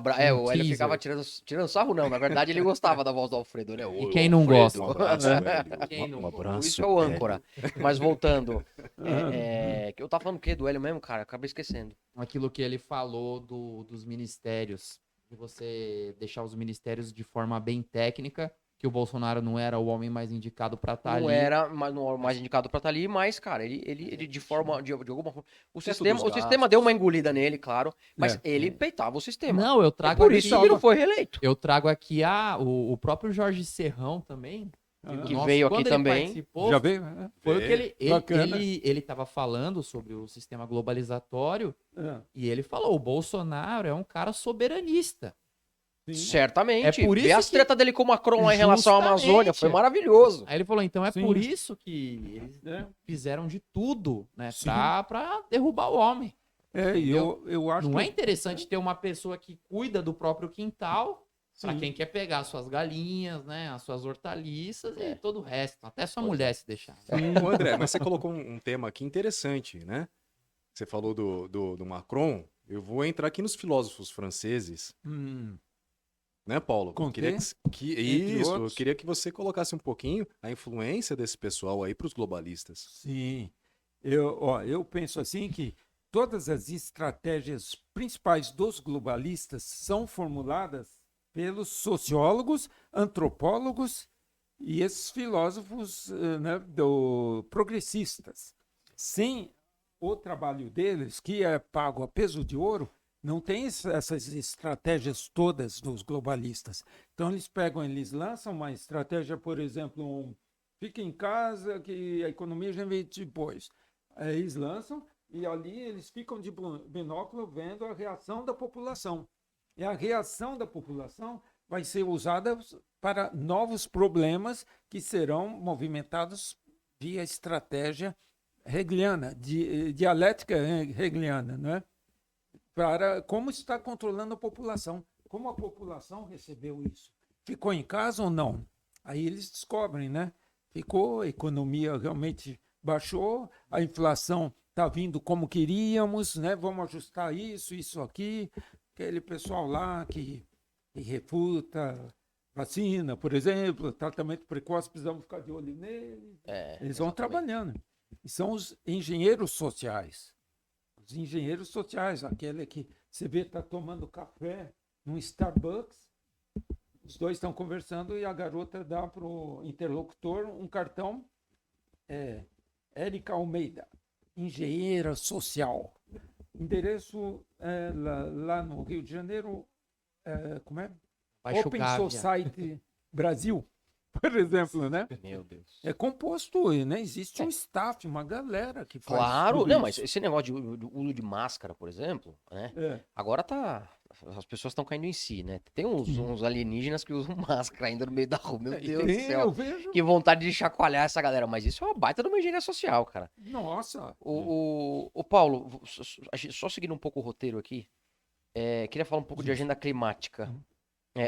Hélio teaser. ficava tirando sarro, não. Na verdade, ele gostava da voz do Alfredo, né? E quem não gosta? Um abraço, Hélio. Quem não Um abraço, Isso é o Hélio. âncora. Mas voltando, que eu tava falando o quê? Do Hélio mesmo, cara? Acabei esquecendo. Aquilo que ele falou dos ministérios, de você deixar os ministérios de forma bem técnica, que o Bolsonaro não era o homem mais indicado para estar ali. Não era mais indicado pra estar ali, mas, cara, ele de forma, de alguma forma... O sistema deu uma engolida nele, claro, mas ele peitava o sistema. Não, eu É trago por aqui, isso que ele não foi reeleito. eu trago aqui o próprio Jorge Serrão também, Que veio aqui quando ele também. participou, Já veio? né? foi o que Bacana. ele estava falando sobre o sistema globalizatório e ele falou, o Bolsonaro é um cara soberanista. Sim. Certamente. É por isso Vê as que- treta dele com o Macron lá em relação à Justamente. Amazônia, foi maravilhoso. Aí ele falou, então é Sim. por isso que eles É. fizeram de tudo, né, Sim. pra derrubar o homem. E eu acho Não que... é interessante ter uma pessoa que cuida do próprio quintal, pra Sim. quem quer pegar as suas galinhas, né, as suas hortaliças e todo o resto, até sua mulher se deixar. Ô, André, mas você colocou um tema aqui interessante, né? Você falou do Macron. Eu vou entrar aqui nos filósofos franceses, né, Paulo? Com Eu queria quem? isso, eu outros. queria que você colocasse um pouquinho a influência desse pessoal aí para os globalistas. Sim. Eu penso assim que todas as estratégias principais dos globalistas são formuladas pelos sociólogos, antropólogos e esses filósofos progressistas. Sem o trabalho deles, que é pago a peso de ouro, não tem essas estratégias todas dos globalistas. Então eles lançam uma estratégia, por exemplo, fica em casa que a economia já vem depois. Aí eles lançam e ali eles ficam de binóculo vendo a reação da população. E a reação da população vai ser usada para novos problemas que serão movimentados via estratégia hegeliana, dialética hegeliana, não é? Para como está controlando a população. Como a população recebeu isso? Ficou em casa ou não? Aí eles descobrem, né? Ficou, a economia realmente baixou, a inflação está vindo como queríamos, né? Vamos ajustar isso aqui. Aquele pessoal lá que refuta vacina, por exemplo, tratamento precoce, precisamos ficar de olho neles. Eles vão trabalhando. E são os engenheiros sociais. Os engenheiros sociais, aquele que você vê está tomando café num Starbucks, os dois estão conversando e a garota dá para o interlocutor um cartão Érica Almeida, engenheira social. Endereço lá no Rio de Janeiro, como é? Baixo Open Gávea. Society Brasil, por exemplo, né? Meu Deus. É composto, né? Existe um staff, uma galera que faz Claro, tudo não, isso. mas esse negócio de uso de máscara, por exemplo, né? É. Agora as pessoas estão caindo em si, né? Tem uns alienígenas que usam máscara ainda no meio da rua. Meu Deus do Tem, céu. eu vejo. Que vontade de chacoalhar essa galera. Mas isso é uma baita de uma engenharia social, cara. Nossa. O Paulo, só seguindo um pouco o roteiro aqui, queria falar um pouco de agenda climática.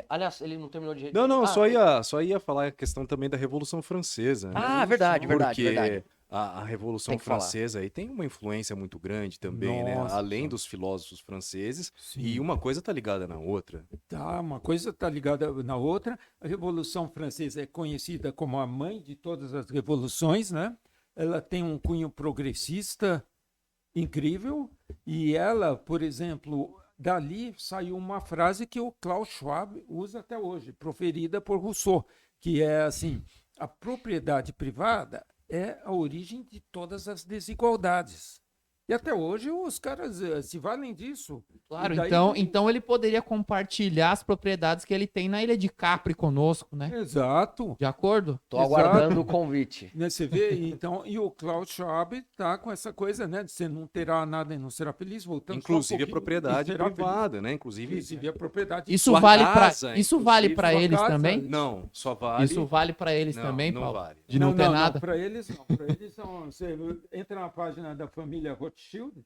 Aliás, ele não terminou de... Não, Ah, só ia falar a questão também da Revolução Francesa. Né? Ah, verdade, Porque verdade. a Revolução Tem que falar. Francesa aí tem uma influência muito grande também, né? Nossa. Além dos filósofos franceses. Sim. E uma coisa tá ligada na outra. Tá, uma coisa está ligada na outra. A Revolução Francesa é conhecida como a mãe de todas as revoluções, né? Ela tem um cunho progressista incrível e ela, por exemplo, dali saiu uma frase que o Klaus Schwab usa até hoje, proferida por Rousseau, que é assim: a propriedade privada é a origem de todas as desigualdades. E até hoje os caras se valem disso. Claro, E daí então ele poderia compartilhar as propriedades que ele tem na ilha de Capri conosco, né? Exato. De acordo? Tô Exato. aguardando o convite. Né, você vê, então, e o Klaus Schwab está com essa coisa, né, de você não terá nada e não será feliz, voltando só um Inclusive a pouquinho, propriedade e será privada, né? Inclusive. feliz. Inclusive a propriedade. Isso Sua vale casa, isso vale inclusive, para sua eles casa, também? Não, só vale. Isso vale para eles Não, também, não Paulo? vale. De não ter nada? Para eles não. Para eles são. Você entra na página da família Rothschild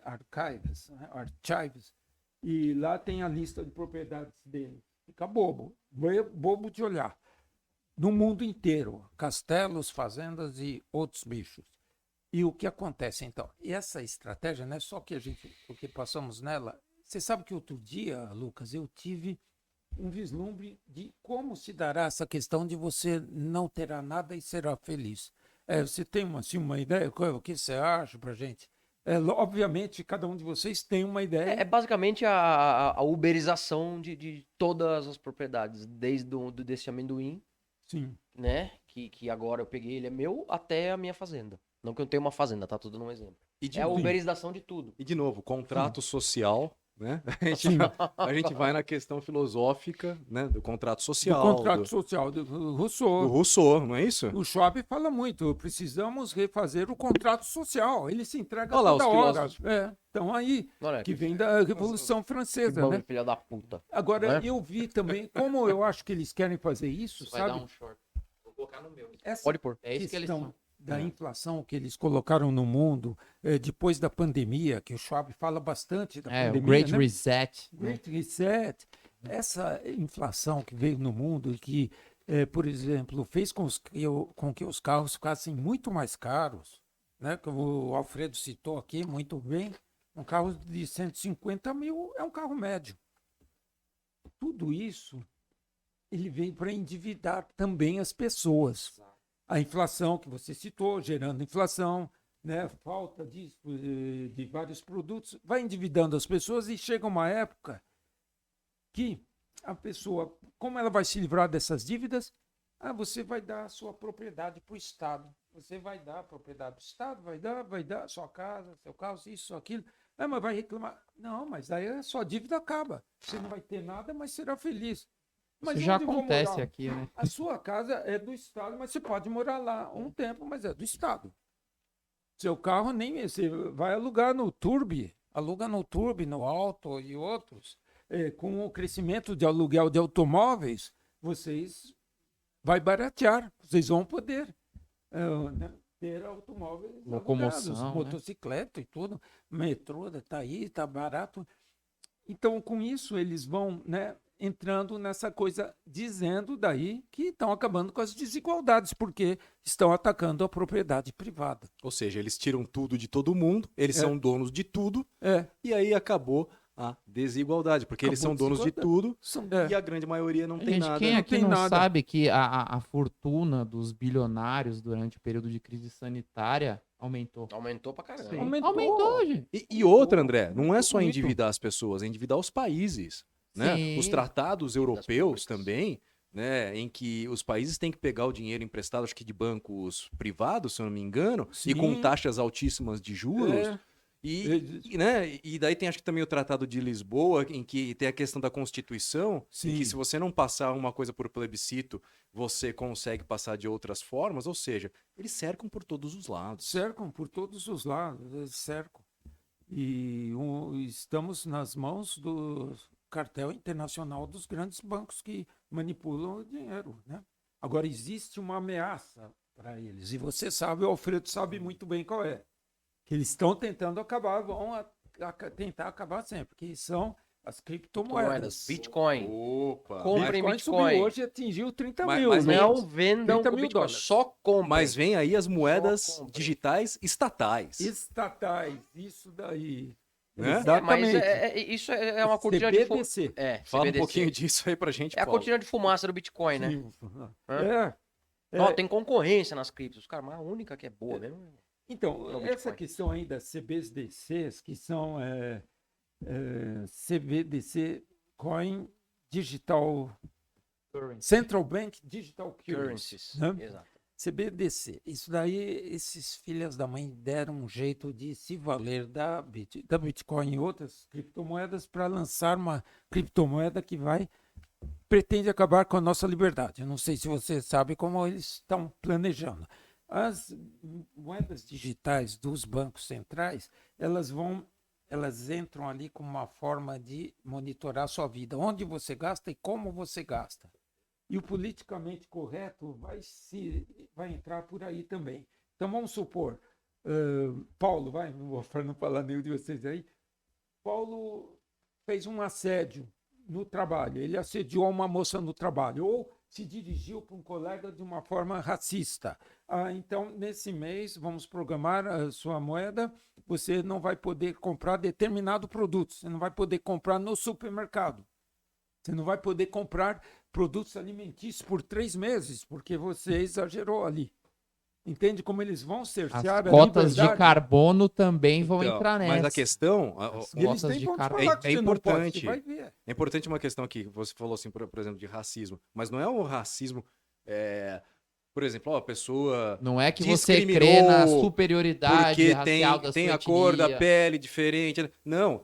Archives, né, Archives, e lá tem a lista de propriedades dele. Fica bobo de olhar. No mundo inteiro, castelos, fazendas e outros bichos. E o que acontece então? E essa estratégia, não é só que porque passamos nela. Você sabe que outro dia, Lucas, eu tive um vislumbre de como se dará essa questão de você não terá nada e será feliz. Você tem uma ideia? O que você acha pra gente? Obviamente, cada um de vocês tem uma ideia. É basicamente a uberização de todas as propriedades, desde desse amendoim, Sim. né? Que agora eu peguei, ele é meu, até a minha fazenda. Não que eu tenha uma fazenda, tá? Tô dando um exemplo. É a uberização de tudo. E de novo, contrato social, né? Sim. A gente vai na questão filosófica, né? Do contrato social. Do contrato social do Rousseau. do Rousseau, não é isso? O Schwab fala muito, precisamos refazer o contrato social. Ele se entrega Olha lá, toda os hora. filósofos. Então aí, Olha, que vem da Revolução Francesa, bando né? de filha da puta. Agora, Né? eu vi também, como eu acho que eles querem fazer isso, Vai sabe? dar um short. Vou colocar no meu. Essa Pode pôr. É isso que eles questão são. da inflação que eles colocaram no mundo depois da pandemia, que o Schwab fala bastante da É, o pandemia, Great né? Reset. Great Reset, essa inflação que veio no mundo e que, por exemplo, fez com que os carros ficassem muito mais caros, né? Como o Alfredo citou aqui muito bem, um carro de 150 mil é um carro médio. Tudo isso, ele veio para endividar também as pessoas. A inflação que você citou, gerando inflação, né? Falta de vários produtos, vai endividando as pessoas e chega uma época que a pessoa, como ela vai se livrar dessas dívidas? Você vai dar a sua propriedade para o Estado. Você vai dar a propriedade para o Estado, vai dar sua casa, seu carro, isso, aquilo. Mas vai reclamar. Não, mas aí a sua dívida acaba. Você não vai ter nada, mas será feliz. Mas Isso já onde eu vou acontece morar? aqui, né? A sua casa é do Estado, mas você pode morar lá um tempo, mas é do Estado. Seu carro nem você vai alugar no Turbi, aluga no Turbi, no Alto e outros. Com o crescimento de aluguel de automóveis, vocês vai baratear, vocês vão poder né, ter automóveis Locomoção, alugados, né? motocicleta e tudo, metrô está aí, está barato. Então, com isso, eles vão, né, entrando nessa coisa, dizendo daí que estão acabando com as desigualdades, porque estão atacando a propriedade privada. Ou seja, eles tiram tudo de todo mundo, eles são donos de tudo, e aí acabou a desigualdade, porque eles são donos de tudo e a grande maioria não tem Gente, nada. quem não aqui tem não nada. sabe que a fortuna dos bilionários durante o período de crise sanitária aumentou? Aumentou pra caramba. Aumentou, gente. E outra, André, não é só Muito. endividar as pessoas, é endividar os países. Né? Sim. Os tratados europeus também né, em que os países têm que pegar o dinheiro emprestado, acho que de bancos privados, se eu não me engano, e com Sim. taxas altíssimas de juros. É. Né, e daí tem acho que também o Tratado de Lisboa, em que tem a questão da Constituição, em que Sim. se você não passar uma coisa por plebiscito, você consegue passar de outras formas, ou seja, eles cercam por todos os lados. Cercam por todos os lados, eles cercam. E estamos nas mãos do cartel internacional dos grandes bancos que manipulam o dinheiro, né? Agora, existe uma ameaça para eles, e você sabe, o Alfredo sabe muito bem qual é. Que eles estão tentando acabar, vão tentar acabar sempre, que são as criptomoedas. Bitcoin. Opa! Comprem Bitcoin Bitcoin. subiu hoje, atingiu 30 Mas- mil. mas né? Não vendam 30 o mil Bitcoin, dólares. só comprem. Mas vem aí as moedas comprem. digitais estatais. Estatais, isso daí. Né? Mas Exatamente. isso é uma cortina de fumaça. CBDC. Fala um CBDC. pouquinho disso aí pra gente, É a Paulo. cortina de fumaça do Bitcoin, né? Sim. Hã? É. Ó, tem concorrência nas criptos, cara, mas a única que é boa mesmo. Então, No essa Bitcoin. questão aí das CBDCs, que são CBDC Coin Digital, Central Bank Digital Currencies. né? Exato. CBDC. Isso daí, esses filhos da mãe deram um jeito de se valer da Bitcoin e outras criptomoedas para lançar uma criptomoeda que pretende acabar com a nossa liberdade. Eu não sei se você sabe como eles estão planejando. As moedas digitais dos bancos centrais, elas entram ali como uma forma de monitorar a sua vida, onde você gasta e como você gasta. E o politicamente correto vai entrar por aí também. Então vamos supor, Paulo, não vou não falar nenhum de vocês aí, Paulo fez um assédio no trabalho, ele assediou uma moça no trabalho, ou se dirigiu para um colega de uma forma racista. Então, nesse mês, vamos programar a sua moeda, você não vai poder comprar determinado produto, você não vai poder comprar no supermercado, você não vai poder comprar produtos alimentícios por 3 meses, porque você exagerou ali. Entende como eles vão cercear As a cotas de liberdade? carbono também vão Então, entrar nessa. mas a questão, As E eles cotas nem de vão te carbono. falar que É você não pode, importante. você vai ver. é importante uma questão aqui, você falou assim, por exemplo, de racismo, mas não é o racismo, por exemplo, a pessoa Não é que você discriminou crê na superioridade porque racial da tem sua a cor da etnia. pele diferente. Não,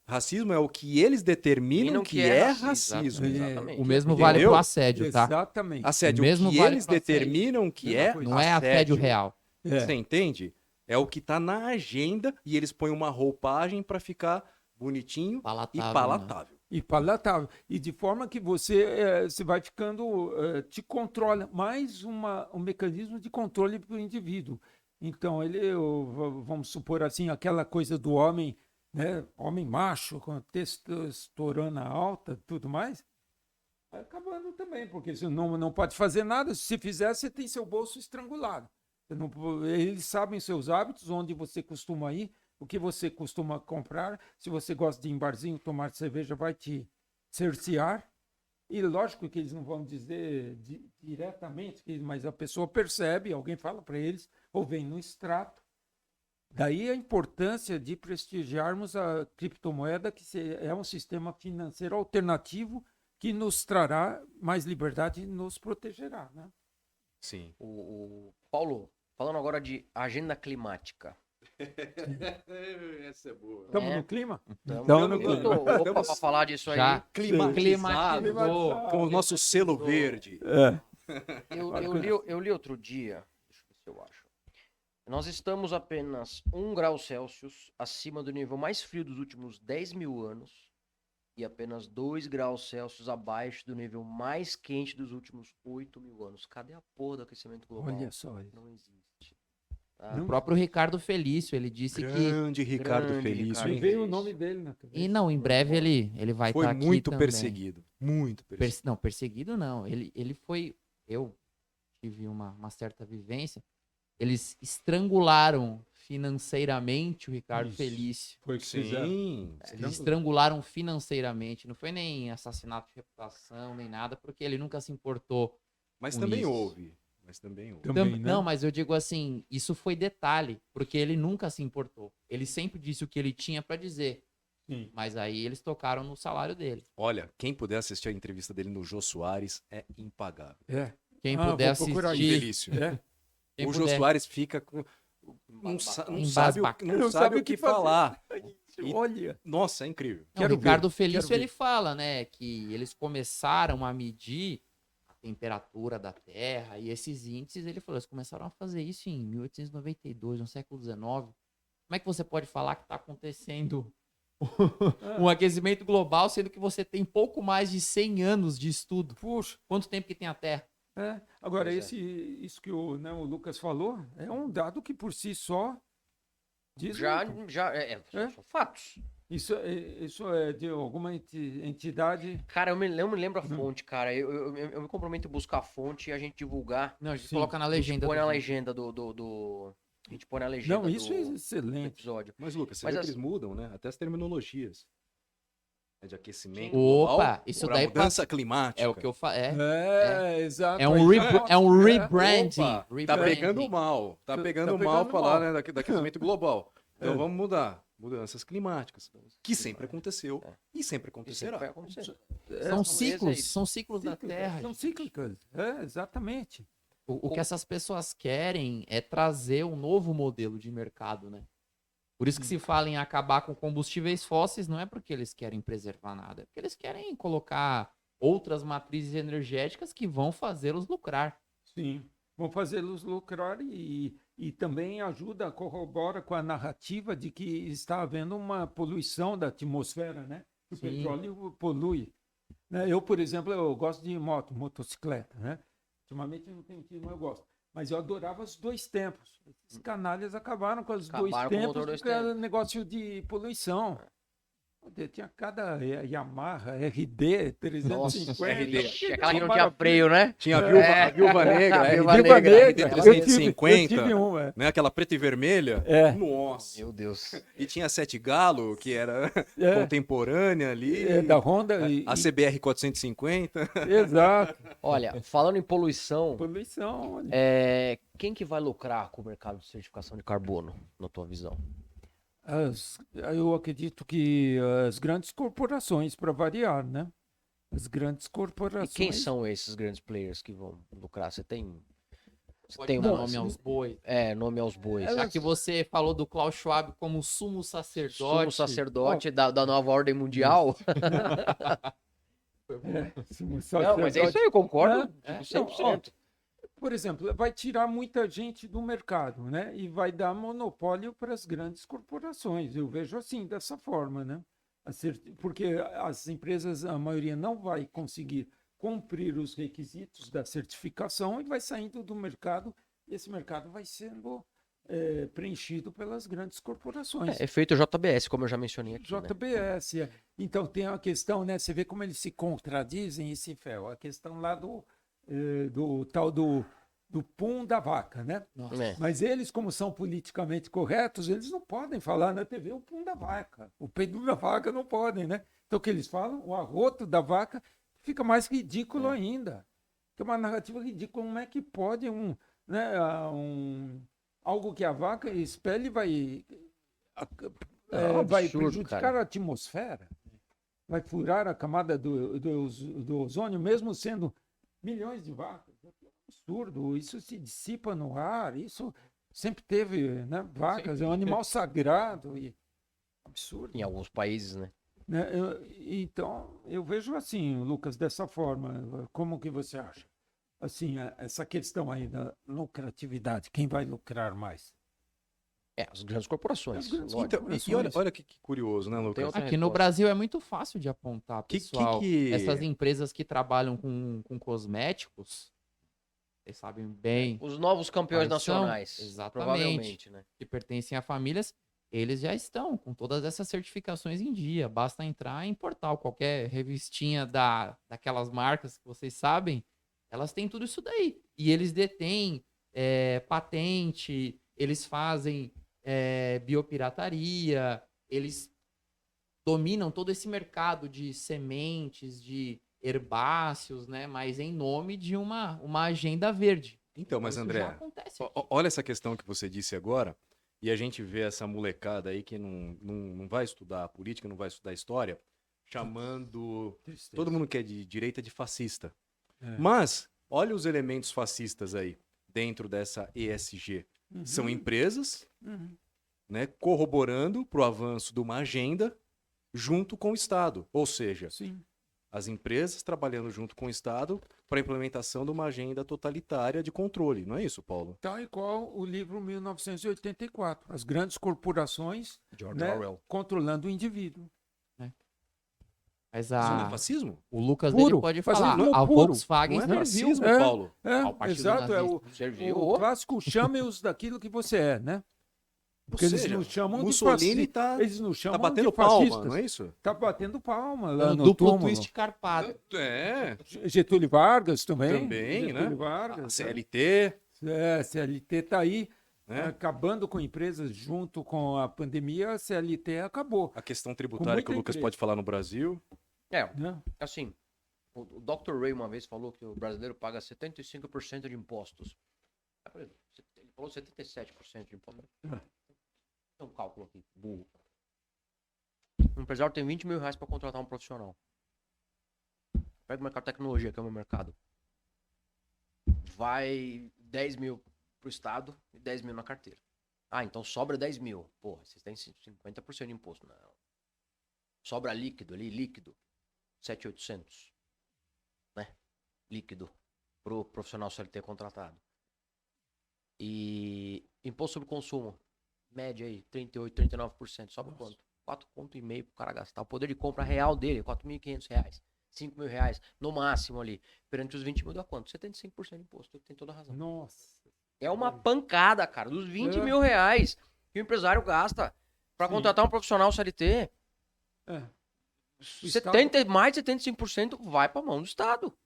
racismo é o que eles determinam Determinam que é racismo. racismo. Exatamente. O mesmo vale Entendeu? pro assédio, tá? Exatamente. Assédio, O mesmo o que vale eles pro assédio. determinam que Mesma é coisa. Não é assédio real. Você entende? É o que tá na agenda e eles põem uma roupagem para ficar bonitinho Palatável, e né? palatável. E palatável. E de forma que você vai ficando, te controla. Mais um mecanismo de controle para o indivíduo. Então, vamos supor assim, aquela coisa do homem, né? Homem macho, com testosterona alta, tudo mais, vai acabando também, porque você não pode fazer nada. Se fizer, você tem seu bolso estrangulado. Eles sabem seus hábitos, onde você costuma ir, o que você costuma comprar. Se você gosta de ir em barzinho, tomar cerveja, vai te cercear. E lógico que eles não vão dizer diretamente, mas a pessoa percebe, alguém fala para eles, ou vem no extrato. Daí a importância de prestigiarmos a criptomoeda, que é um sistema financeiro alternativo que nos trará mais liberdade e nos protegerá, né? Sim. O Paulo, falando agora de agenda climática. Essa é boa. Estamos É. no clima? Então, no eu tô opa, pra falar disso aí. Já Climatizado. climatizou. Com o nosso selo verde. Eu li outro dia, deixa eu ver se eu acho. Nós estamos apenas 1 grau Celsius acima do nível mais frio dos últimos 10 mil anos e apenas 2 graus Celsius abaixo do nível mais quente dos últimos 8 mil anos. Cadê a porra do aquecimento global? Olha só. Não existe. Tá? O próprio Ricardo Felício, ele disse que... Grande Ricardo Grande Felício. Ricardo. hein? Veio o nome dele na cabeça. E não, em breve ele vai Foi estar aqui muito também. perseguido. Muito perseguido. Não, perseguido não. Ele foi... Eu tive uma certa vivência. Eles estrangularam financeiramente o Ricardo Isso. Felício. Foi o que fizeram. Sim. Eles estrangularam financeiramente. Não foi nem assassinato de reputação, nem nada, porque ele nunca se importou. Mas com também isso. houve. Mas também houve. Também, né? Não, mas eu digo assim, isso foi detalhe, porque ele nunca se importou. Ele sempre disse o que ele tinha para dizer. Sim. Mas aí eles tocaram no salário dele. Olha, quem puder assistir a entrevista dele no Jô Soares é impagável. É. Quem Ah, puder vou procurar Que assistir, delícia. É. quem O Jô puder. Soares fica com... Não sabe, Embasbacado. não sabe o que fazer. falar. E- Olha. Nossa, é incrível. Não, Quero o Ricardo ver, Felício, quero ver. ele fala, né, que eles começaram a medir a temperatura da Terra e esses índices, ele falou, eles começaram a fazer isso em 1892, no século XIX. Como é que você pode falar que está acontecendo um aquecimento global, sendo que você tem pouco mais de 100 anos de estudo? Puxa. Quanto tempo que tem a Terra? É. Agora, Pois é. isso que o Lucas falou é um dado que por si só diz muito. São fatos. Isso é de alguma entidade. Cara, eu me lembro a fonte, cara. Eu me comprometo a buscar a fonte e a gente divulgar. Não, a gente Sim, coloca na A gente legenda. põe do na vídeo. legenda do... A gente põe na legenda Não, isso é do excelente. episódio. Mas, Lucas, você Mas vê assim- que eles mudam, né? Até as terminologias. É de aquecimento Opa, global isso pra daí mudança climática. É o que eu falo. Exato. É um Aí já rebranding. Opa, tá rebranding. pegando mal. Tá Tá pegando pegando mal falar, mal. né, do aquecimento global. Então É. vamos mudar. Mudanças climáticas. Que sempre aconteceu É. e sempre Isso acontecerá. vai acontecer. São isso. ciclos da Terra. São cíclicas. É, exatamente. O que essas pessoas querem é trazer um novo modelo de mercado, né? Por isso que se fala em acabar com combustíveis fósseis, não é porque eles querem preservar nada, é porque eles querem colocar outras matrizes energéticas que vão fazê-los lucrar. Sim. Vão fazê-los lucrar e também ajuda, corrobora com a narrativa de que está havendo uma poluição da atmosfera, né? O Sim. petróleo polui. Né? Eu, por exemplo, eu gosto de motocicleta, né? Ultimamente eu não tenho tido, mas eu gosto. Mas eu adorava os dois tempos. Esses canalhas acabaram com os Acabaram dois com o tempos motor dois porque era tempos. negócio de poluição. Tinha cada Yamaha RD 350. RD. Aquela que não tinha freio, né? Tinha a Viúva Negra, a a Viúva RD Negra. RD Eu 350, tive um, né? Aquela preta e vermelha. É. Nossa. Meu Deus. E tinha a Sete Galo, que era É, contemporânea ali. é da Honda. A CBR 450. Exato. Olha, falando em poluição, Poluição. Olha. quem que vai lucrar com o mercado de certificação de carbono, na tua visão? Eu acredito que as grandes corporações, para variar, né? As grandes E corporações. quem são esses grandes players que vão lucrar? Você tem Pode tem dar uma- nome aos bois. nome aos bois? Já que você falou do Klaus Schwab como sumo sacerdote. Sumo sacerdote da nova ordem mundial? Não, mas é isso aí, eu concordo É. 100%. Por exemplo, vai tirar muita gente do mercado, né? E vai dar monopólio para as grandes corporações. Eu vejo assim, dessa forma, né? Porque as empresas, a maioria não vai conseguir cumprir os requisitos da certificação e vai saindo do mercado, e esse mercado vai sendo preenchido pelas grandes corporações. Efeito JBS, como eu já mencionei aqui. Né? JBS. Então tem a questão, né? Você vê como eles se contradizem e se ferram. A questão lá do tal do pum da vaca, né? Nossa. É. Mas eles, como são politicamente corretos, eles não podem falar na TV o pum da vaca. O peito da vaca não podem, né? Então o que eles falam? O arroto da vaca fica mais ridículo ainda. Que é uma narrativa ridícula. Como é que pode algo que a vaca expele vai absurdo, prejudicar cara. a atmosfera? Vai furar a camada do ozônio, mesmo sendo milhões de vacas. É absurdo. Isso se dissipa no ar. Isso sempre teve, né? Vacas, é um animal sagrado. Absurdo. Em alguns países, né? Né? Então, eu vejo assim, Lucas, dessa forma. Como que você acha? Assim, essa questão aí da lucratividade. Quem vai lucrar mais? As grandes corporações. As grandes lógico. Então, e olha que curioso, né, Tem Lucas? outra Aqui no resposta. Brasil é muito fácil de apontar, Que- pessoal. que- Essas empresas que trabalham com cosméticos, vocês sabem bem, Os novos campeões Quais são? nacionais. Exatamente. Provavelmente, né? que pertencem a famílias, eles já estão com todas essas certificações em dia. Basta entrar em portal, qualquer revistinha daquelas marcas que vocês sabem, elas têm tudo isso daí. E eles detêm patente, eles fazem biopirataria, eles dominam todo esse mercado de sementes, de herbáceos, né? Mas em nome de uma agenda verde. Então, mas Isso André, já acontece aqui. olha essa questão que você disse agora, E a gente vê essa molecada aí que não vai estudar política, não vai estudar história, chamando Tristeza. todo mundo que é de direita de fascista. É. Mas, olha os elementos fascistas aí, dentro dessa ESG. Uhum. São empresas, Uhum. né, corroborando para o avanço de uma agenda junto com o Estado. Ou seja, Sim. as empresas trabalhando junto com o Estado para a implementação de uma agenda totalitária de controle. Não é isso, Paulo? Tal e qual o livro 1984. As grandes corporações, George né, Orwell. controlando o indivíduo. Mas Isso não é fascismo? o Lucas Puro, dele pode falar. fascismo A puro. Volkswagen Não é serviu fascismo, É. Paulo? ao É, Partido exato. É Nazista. Serviu. o clássico chame-os daquilo que você é, né? Porque Ou eles seja, nos chamam Mussolini de tá, fascistas. Eles nos tá chamam batendo de palma, fascistas. não é isso? Tá batendo palma lá Dando no duplo túmulo. twist carpado. É, Getúlio Vargas também. também, Getúlio né? Vargas. A CLT, CLT tá aí, né? acabando com empresas junto com a pandemia, a CLT acabou. A questão tributária que o muita Lucas empresa. pode falar no Brasil. É, Né? assim, o Dr. Ray uma vez falou que o brasileiro paga 75% de impostos. Ele falou 77% de impostos. Tem um cálculo aqui, burro. Um empresário tem 20 mil reais para contratar um profissional. Pega o mercado de tecnologia, que é o meu mercado. Vai 10 mil pro Estado e 10 mil na carteira. Ah, então sobra 10 mil. Porra, vocês têm 50% de imposto. Não. Sobra líquido ali, líquido. 7.800, né? Líquido pro profissional CLT contratado. E imposto sobre consumo, média aí, 38, 39%. Sobra quanto? 4,5 pro cara gastar. O poder de compra real dele, R$4.500, R$5.000, no máximo ali. Perante os 20 mil dá quanto? 75% de imposto. Ele tem toda a razão. Nossa. É uma pancada, cara. Dos 20 É. mil reais que o empresário gasta pra Sim. contratar um profissional CLT, É. O 70, mais de 75% vai pra mão do Estado.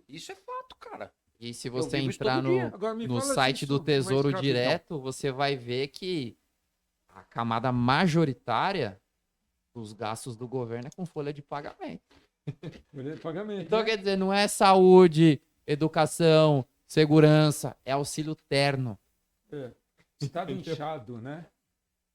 Isso é fato, cara. E se Eu você vivo isso entrar todo dia. Agora me no fala site disso, do Tesouro mais Direto, você vai ver que a camada majoritária dos gastos do governo é com folha de pagamento. rapidão. De pagamento, Então, né? quer dizer, não é saúde, educação, segurança, é auxílio terno. É. Estado inchado, né?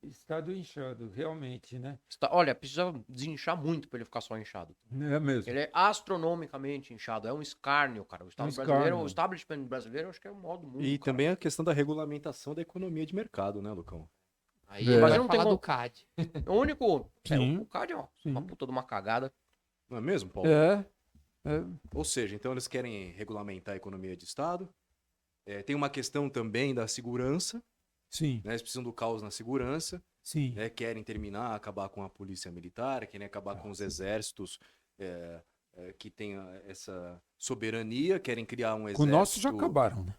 Estado inchado, realmente, né? Olha, precisa desinchar muito pra ele ficar só inchado. É mesmo. Ele é astronomicamente inchado. É um escárnio, cara. O Estado escárnio. brasileiro, o establishment brasileiro, acho que é o maior do mundo. E cara. também a questão da regulamentação da economia de mercado, né, Lucão? Aí É. vai Mas não tem falar como- do CAD. O único. Sim. O CAD é uma Sim. puta de uma cagada. Não é mesmo, Paulo? É. Ou seja, então eles querem regulamentar a economia de Estado. Tem uma questão também da segurança, Sim, né? Eles precisam do caos na segurança, sim. né? Querem terminar, acabar com a polícia militar, querem acabar com os exércitos que têm essa soberania, querem criar um Com exército... o nosso já acabaram, né?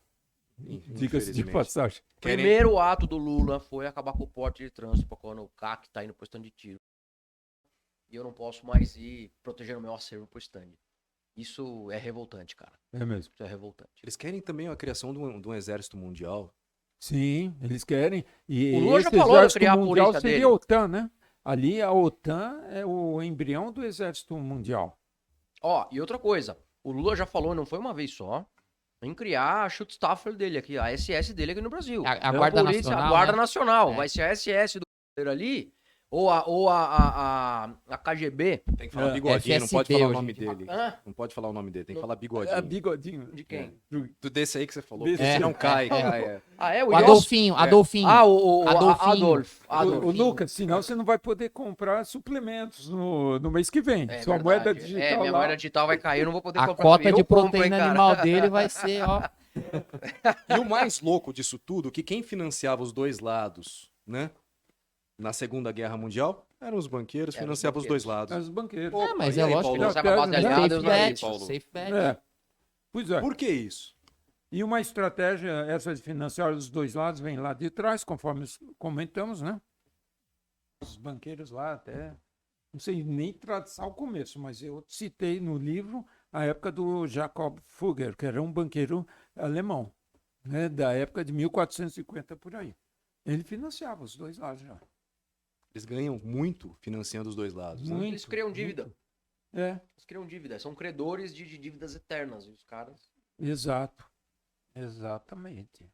Diga-se de Infelizmente. passagem. Querem- Primeiro ato do Lula foi acabar com o porte de trânsito pra quando o CAC tá indo pro stand de tiro. E eu não posso mais ir protegendo o meu acervo pro stand. Isso é revoltante, cara. É mesmo. Isso é revoltante. Eles querem também a criação de um exército mundial. Sim, eles querem. E O Lula já esse falou de exército criar a mundial polícia seria dele. a OTAN, né? Ali a OTAN é o embrião do exército mundial. Ó, e outra coisa. O Lula já falou, não foi uma vez só, em criar a Schutzstaffel dele aqui, a SS dele aqui no Brasil. A Guarda Polícia, Nacional, A Guarda né? Nacional. É. Vai ser a SS do brasileiro ali, ou a KGB. Tem que falar É, bigodinho, não pode FSB falar o hoje nome em dia. dele. Hã? Não pode falar o nome dele, tem que falar É bigodinho. bigodinho. De quem? Do desse aí que você falou. Desse. Esse É. não cai. Ah, é? O Yossi? Adolfinho, Adolfinho. Ah, o Adolfinho. Adolf. O Lucas, senão você não vai poder comprar suplementos no mês que vem. É Sua verdade. moeda digital minha lá. moeda digital vai cair, eu não vou poder A comprar. cota também. Eu de compro, hein, proteína cara? animal dele vai ser, ó. E o mais louco disso tudo, que quem financiava os dois lados, né? Na Segunda Guerra Mundial, eram os banqueiros, Eram os financiavam os dois lados. Os banqueiros. Opa, mas e é aí, lógico Paulo? que Financiava a base Né? aliada, Safe eu não bet, Paulo. safe bet. É. Pois é. Por que isso? E uma estratégia, essa de financiar dos dois lados, vem lá de trás, conforme comentamos, né? Os banqueiros lá até. Não sei nem traçar o começo, mas eu citei no livro a época do Jacob Fugger, que era um banqueiro alemão, né? Da época de 1450 por aí. Ele financiava os dois lados já. Eles ganham muito financiando os dois lados. Né? Muito. Eles criam dívida. muito. É, Eles criam dívida. São credores de dívidas eternas. E os caras. exato. Exatamente.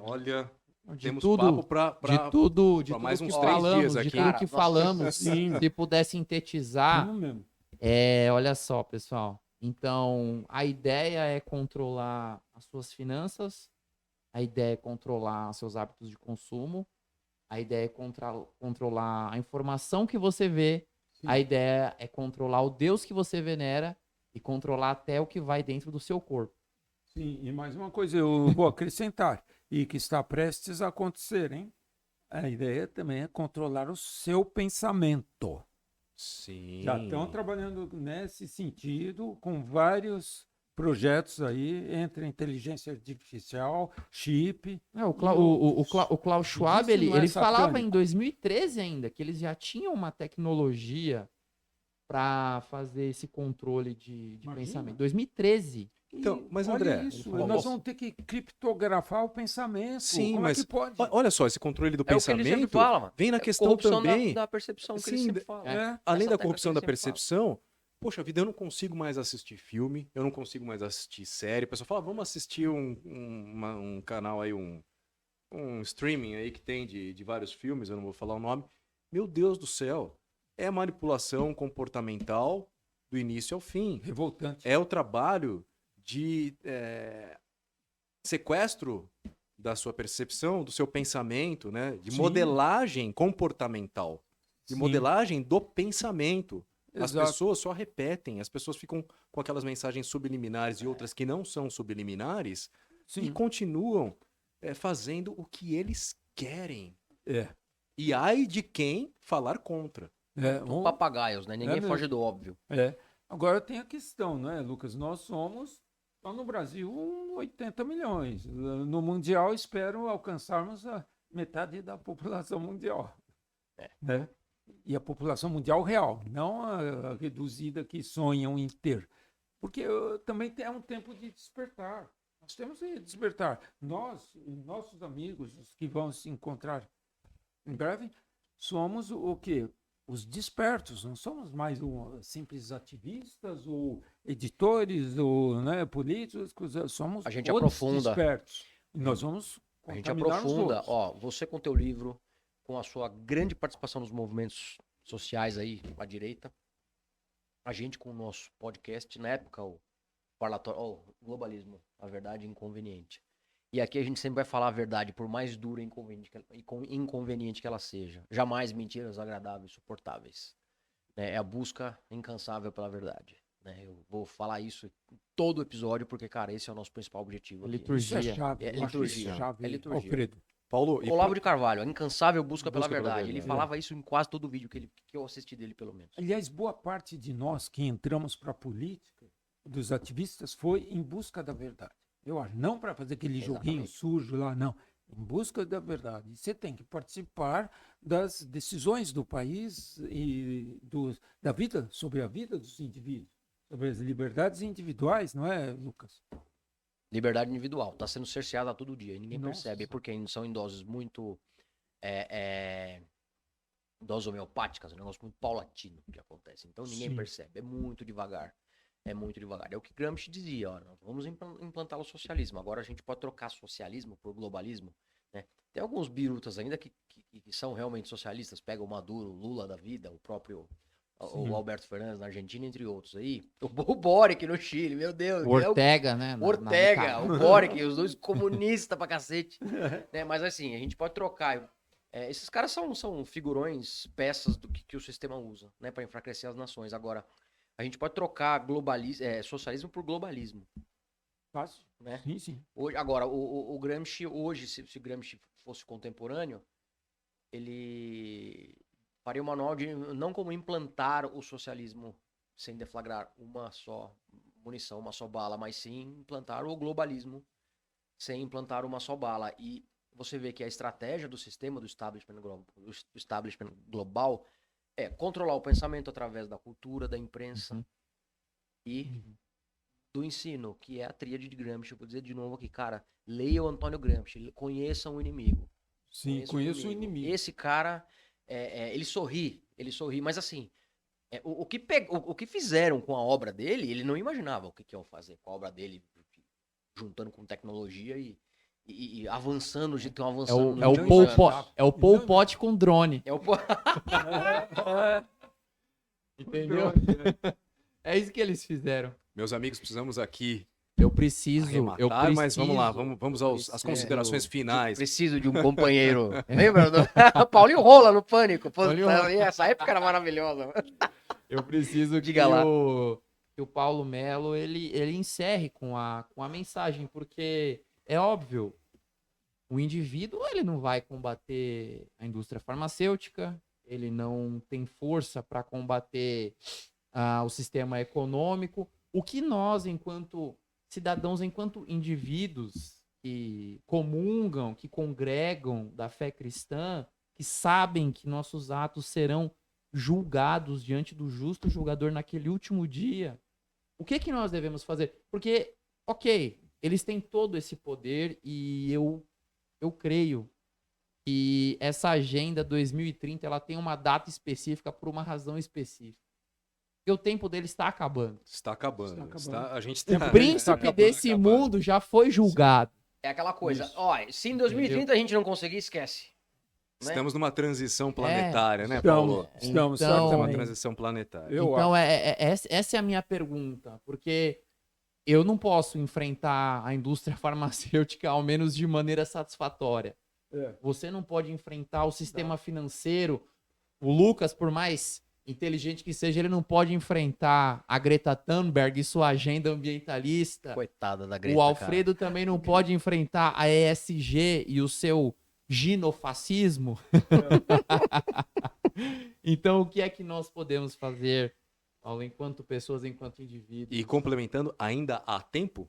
Olha, De Temos tudo, papo pra de tudo mais que uns 3 falamos, dias de aqui. tudo Cara, que nossa, falamos, sim. se puder sintetizar, Vamos mesmo. olha só, pessoal. Então, a ideia é controlar as suas finanças, a ideia é controlar seus hábitos de consumo, a ideia é controlar a informação que você vê, Sim. a ideia é controlar o Deus que você venera e controlar até o que vai dentro do seu corpo. Sim, e mais uma coisa eu vou acrescentar, e que está prestes a acontecer, hein? A ideia também é controlar o seu pensamento. Sim. Já estão trabalhando nesse sentido com vários projetos aí, entre inteligência artificial, chip. O Klaus Schwab, Isso não é ele falava satânico. em 2013 ainda que eles já tinham uma tecnologia para fazer esse controle de Imagina. pensamento. 2013. Então, mas Olha André, isso, ele nós falou- vamos ter que criptografar o pensamento. Sim, Como mas é que pode? olha só, esse controle do É o que ele sempre pensamento fala, mano. vem na É questão corrupção também. da percepção que ele Sim, sempre fala. É. Além Essa da tecla corrupção que da ele sempre percepção, poxa vida, eu não consigo mais assistir filme, eu não consigo mais assistir série. O pessoal fala, vamos assistir um canal aí, um streaming aí que tem de vários filmes, eu não vou falar o nome. Meu Deus do céu, é manipulação comportamental do início ao fim. Revoltante. É o trabalho de sequestro da sua percepção, do seu pensamento, né? De Sim. modelagem comportamental, de Sim. modelagem do pensamento. As Exato. pessoas só repetem, as pessoas ficam com aquelas mensagens subliminares e outras que não são subliminares e Sim. continuam fazendo o que eles querem. É. E ai de quem falar contra. É. São papagaios, né? Ninguém mesmo. foge do óbvio. É. Agora tem a questão, né, Lucas? Nós somos, só no Brasil, 80 milhões. No Mundial, espero alcançarmos a metade da população mundial. Né? E a população mundial real, não a reduzida que sonham em ter. Porque também é um tempo de despertar. Nós temos que despertar. Nós, nossos amigos, os que vão se encontrar em breve, somos o quê? Os despertos, não somos mais simples ativistas ou editores ou políticos, somos A gente os aprofunda. despertos. E nós vamos A gente contaminar os aprofunda, outros. ó, você com teu livro, com a sua grande participação nos movimentos sociais aí, à direita, a gente com o nosso podcast, na época, o parlatório, o globalismo, a verdade inconveniente. E aqui a gente sempre vai falar a verdade, por mais dura e inconveniente que ela seja. Jamais mentiras agradáveis, suportáveis. Né? É a busca incansável pela verdade. Né? Eu vou falar isso em todo episódio, porque, cara, esse é o nosso principal objetivo aqui. Liturgia. Isso é chave. É eu acho isso liturgia. chave, É liturgia. Alfredo. Paulo, e Olavo de Carvalho, a incansável busca pela Busca pela verdade. Ele verdade. falava isso em quase todo vídeo que eu assisti dele, pelo menos. Aliás, boa parte de nós que entramos para a política, dos ativistas, foi em busca da verdade. Eu acho, não para fazer aquele joguinho Exatamente. sujo lá, não. Em busca da verdade. E você tem que participar das decisões do país e da vida, sobre a vida dos indivíduos, sobre as liberdades individuais, não é, Lucas? Liberdade individual. Tá sendo cerceada todo dia. E ninguém Nossa. percebe, porque são em doses muito. Doses homeopáticas, um negócio muito paulatino que acontece. Então ninguém Sim. percebe. É muito devagar. É muito devagar. É o que Gramsci dizia, ó, nós vamos implantar o socialismo. Agora a gente pode trocar socialismo por globalismo. Né? Tem alguns birutas ainda que são realmente socialistas. Pega o Maduro, o Lula da vida, o próprio Sim. o Alberto Fernandes na Argentina, entre outros aí. O Boric no Chile, meu Deus. O Ortega, né? O Ortega, o Boric, os dois comunistas pra cacete. Né? Mas assim, a gente pode trocar. Esses caras são figurões, peças do que o sistema usa, né, para enfraquecer as nações. Agora, a gente pode trocar socialismo por globalismo. Fácil. Né? Sim, sim. Hoje, agora, o Gramsci, hoje, se Gramsci fosse contemporâneo, ele faria um manual de não como implantar o socialismo sem deflagrar uma só munição, uma só bala, mas sim implantar o globalismo sem implantar uma só bala. E você vê que a estratégia do sistema do establishment global é controlar o pensamento através da cultura, da imprensa e do ensino, que é a tríade de Gramsci. Eu vou dizer de novo aqui, cara, leia o Antônio Gramsci, conheçam o inimigo. Sim, conheço o inimigo. Esse cara, ele sorri, mas assim, o que fizeram com a obra dele, ele não imaginava o que iam fazer com a obra dele, juntando com tecnologia e avançando, do jeito que estão É avançando. o, nos é o últimos Pol anos. Pot, é o Pol Pot com drone. É o po- Entendeu? É isso que eles fizeram. Meus amigos, precisamos aqui Eu preciso. arrematar, mas vamos lá, vamos às preciso. considerações finais. Preciso de um companheiro. Lembra? Paulinho Rola no Pânico. Pô, Paulinho Rola. essa época era maravilhosa. Eu preciso Diga que lá. que o Paulo Melo ele encerre com a mensagem, porque é óbvio, o indivíduo ele não vai combater a indústria farmacêutica, ele não tem força para combater o sistema econômico. O que nós, enquanto cidadãos, enquanto indivíduos que comungam, que congregam da fé cristã, que sabem que nossos atos serão julgados diante do justo julgador naquele último dia, o que nós devemos fazer? Porque, ok, eles têm todo esse poder e eu creio que essa agenda 2030 ela tem uma data específica por uma razão específica. Porque o tempo dele está acabando. Está acabando. Está acabando. A gente O tá- príncipe acabando, desse acabando. mundo já foi julgado. É aquela coisa. Isso. Ó, se em 2030 a gente não conseguir, esquece. Né? Estamos numa transição planetária, né, Paulo? Estamos, Então- Uma certamente. transição planetária. Eu Então, acho. essa é a minha pergunta. Porque eu não posso enfrentar a indústria farmacêutica, ao menos de maneira satisfatória. É. Você não pode enfrentar o sistema financeiro. O Lucas, por mais inteligente que seja, ele não pode enfrentar a Greta Thunberg e sua agenda ambientalista. Coitada da Greta, O Alfredo também não pode enfrentar a ESG e o seu ginofascismo. Então, o que é que nós podemos fazer, Paulo, enquanto pessoas, enquanto indivíduos? E complementando, ainda há tempo?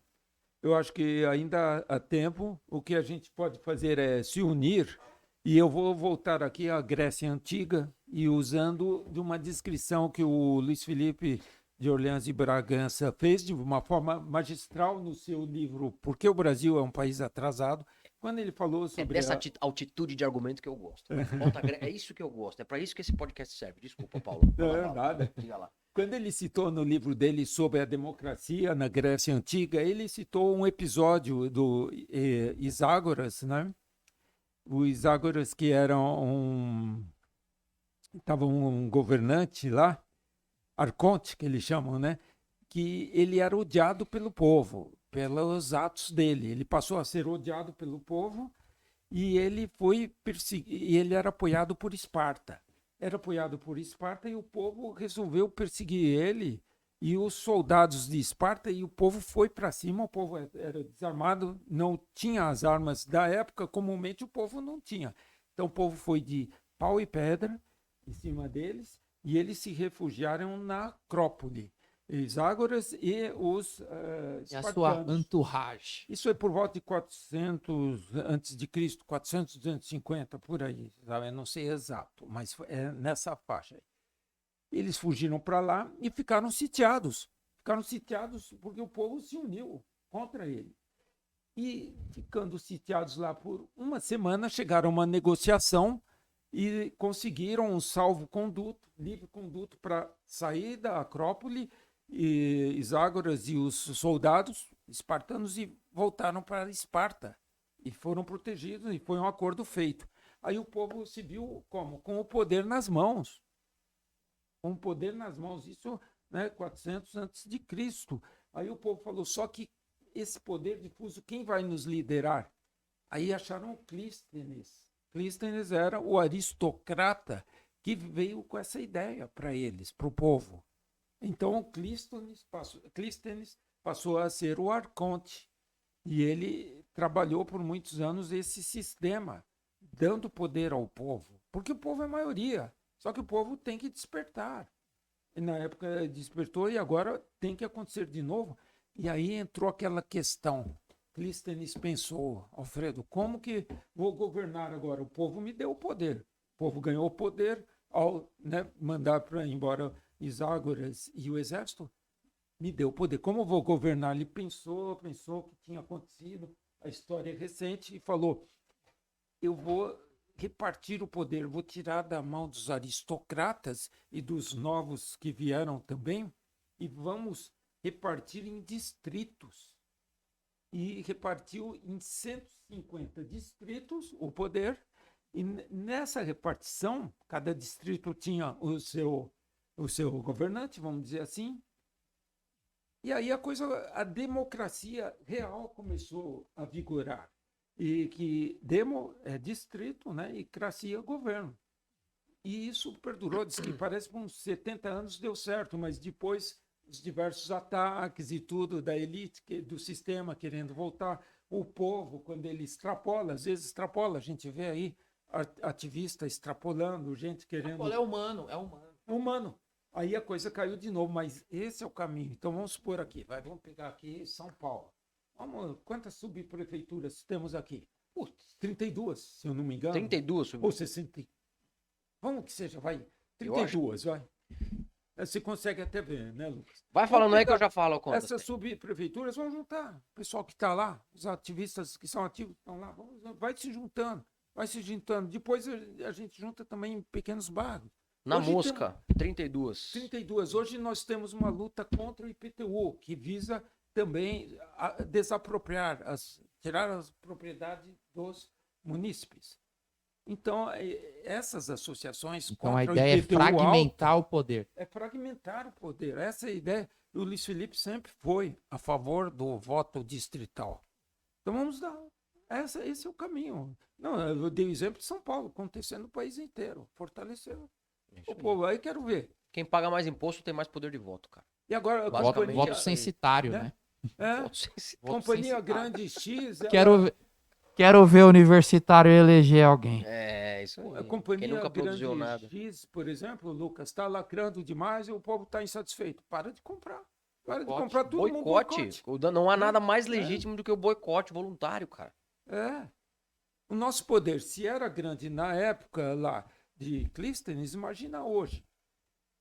Eu acho que ainda há tempo. O que a gente pode fazer é se unir. E eu vou voltar aqui à Grécia Antiga e usando de uma descrição que o Luiz Felipe de Orleans e Bragança fez de uma forma magistral no seu livro Por que o Brasil é um País Atrasado, quando ele falou É sobre dessa altitude de argumento que eu gosto. É isso que eu gosto. É pra isso que esse podcast serve. Desculpa, Paulo. Não, Fala, nada. Diga lá. Quando ele citou no livro dele sobre a democracia na Grécia Antiga, ele citou um episódio do Iságoras, né? O Iságoras, que era estava um governante lá, Arconte, que eles chamam, né? Que ele era odiado pelo povo, pelos atos dele. Ele passou a ser odiado pelo povo e ele foi e ele era apoiado por Esparta. Era apoiado por Esparta e o povo resolveu perseguir ele e os soldados de Esparta, e o povo foi para cima. O povo era desarmado, não tinha as armas da época, comumente o povo não tinha. Então o povo foi de pau e pedra em cima deles e eles se refugiaram na Acrópole. Iságoras e os E a sua espartanos. entourage. Isso é por volta de 400 antes de Cristo, 400, 250, por aí, sabe? Eu não sei exato, mas é nessa faixa aí. Eles fugiram para lá e ficaram sitiados. Ficaram sitiados porque o povo se uniu contra ele. E ficando sitiados lá por uma semana, chegaram a uma negociação e conseguiram um salvo-conduto, livre-conduto para sair da Acrópole. E Iságoras e os soldados espartanos e voltaram para Esparta e foram protegidos e foi um acordo feito. Aí o povo se viu como? Com o poder nas mãos. Com o poder nas mãos, isso, né, 400 antes de Cristo. Aí o povo falou, só que esse poder difuso, quem vai nos liderar? Aí acharam o Clístenes. Clístenes era o aristocrata que veio com essa ideia para eles, para o povo. Então, Clístenes passou a ser o arconte e ele trabalhou por muitos anos esse sistema, dando poder ao povo, porque o povo é maioria, só que o povo tem que despertar. E na época despertou e agora tem que acontecer de novo. E aí entrou aquela questão. Clístenes pensou, Alfredo, como que vou governar agora? O povo me deu o poder. O povo ganhou o poder ao, né, mandar para embora Iságoras e o exército, me deu poder. Como eu vou governar? Ele pensou o que tinha acontecido, a história é recente, e falou, eu vou repartir o poder, vou tirar da mão dos aristocratas e dos novos que vieram também, e vamos repartir em distritos. e repartiu em 150 distritos o poder. E nessa repartição, cada distrito tinha o seu governante, vamos dizer assim. E aí a democracia real começou a vigorar. E que demo é distrito, né? E cracia governo. E isso perdurou, diz que parece que uns 70 anos deu certo, mas depois os diversos ataques e tudo da elite, do sistema querendo voltar, o povo, quando ele extrapola, às vezes extrapola, a gente vê aí ativista extrapolando, gente querendo... É humano, é humano. É humano. Aí a coisa caiu de novo, mas esse é o caminho. Então vamos supor aqui, vamos pegar aqui São Paulo. Quantas subprefeituras temos aqui? 32, se eu não me engano. 32 Ou 60. Vamos que seja, vai. 32, vai. Você consegue até ver, né, Lucas? Vai falando aí que eu já falo quantas. Essas subprefeituras vão juntar. O pessoal que está lá, os ativistas que são ativos estão lá, vai se juntando. Depois a gente junta também em pequenos bairros. Na Hoje mosca, 32. 32. Hoje nós temos uma luta contra o IPTU, que visa também desapropriar, tirar as propriedades dos munícipes. Então, essas associações Então a contra ideia o é IPTU fragmentar alto, o poder. é fragmentar o poder. Essa é a ideia. O Luiz Felipe sempre foi a favor do voto distrital. Então vamos dar. Esse é o caminho. Não, eu dei o exemplo de São Paulo, acontecendo no país inteiro. Fortaleceu. O povo, aí quero ver. Quem paga mais imposto tem mais poder de voto, cara. E agora a Basicamente, companhia, Voto censitário, né? né? Voto sem- companhia censitário. grande X, Quero ver o universitário eleger alguém. É, isso a aí. Quem companhia nunca produziu grande nada. X, por exemplo, Lucas, está lacrando demais e o povo está insatisfeito. Para de comprar. Para de Boicote. comprar tudo. Boicote. Não há nada mais legítimo do que o boicote voluntário, cara. É. O nosso poder, se era grande na época lá de Clístenes, imagina hoje.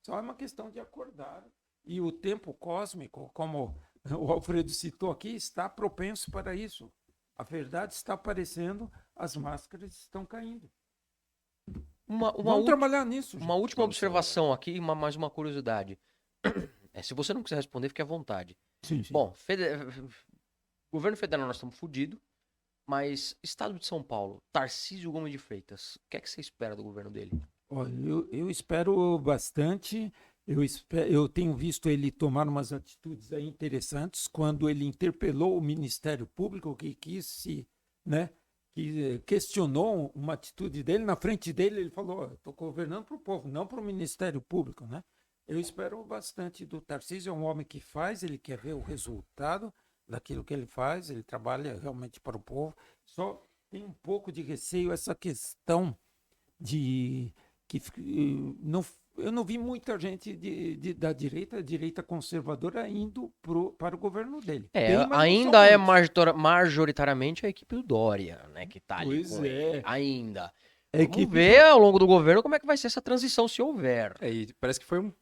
Só é uma questão de acordar. E o tempo cósmico, como o Alfredo citou aqui, está propenso para isso. A verdade está aparecendo, as máscaras estão caindo. Vamos trabalhar nisso. Uma última observação aqui, mais uma curiosidade. Se você não quiser responder, fique à vontade. Sim, sim. Bom, governo federal nós estamos fodidos, mas Estado de São Paulo, Tarcísio Gomes de Freitas, o que é que você espera do governo dele? Olha, eu espero bastante. Eu tenho visto ele tomar umas atitudes aí interessantes quando ele interpelou o Ministério Público, que que questionou uma atitude dele. Na frente dele, ele falou: estou governando para o povo, não para o Ministério Público, né? Eu espero bastante do Tarcísio. É um homem que faz, ele quer ver o resultado daquilo que ele faz, ele trabalha realmente para o povo. Só tem um pouco de receio essa questão de que eu não vi muita gente da direita conservadora indo para o governo dele. Tem, mas não ainda são é muitos. majoritariamente a equipe do Dória, né, que tá ali Pois com é. ele. Ainda. A Vamos equipe- ver ao longo do governo como é que vai ser essa transição, se houver. E parece que foi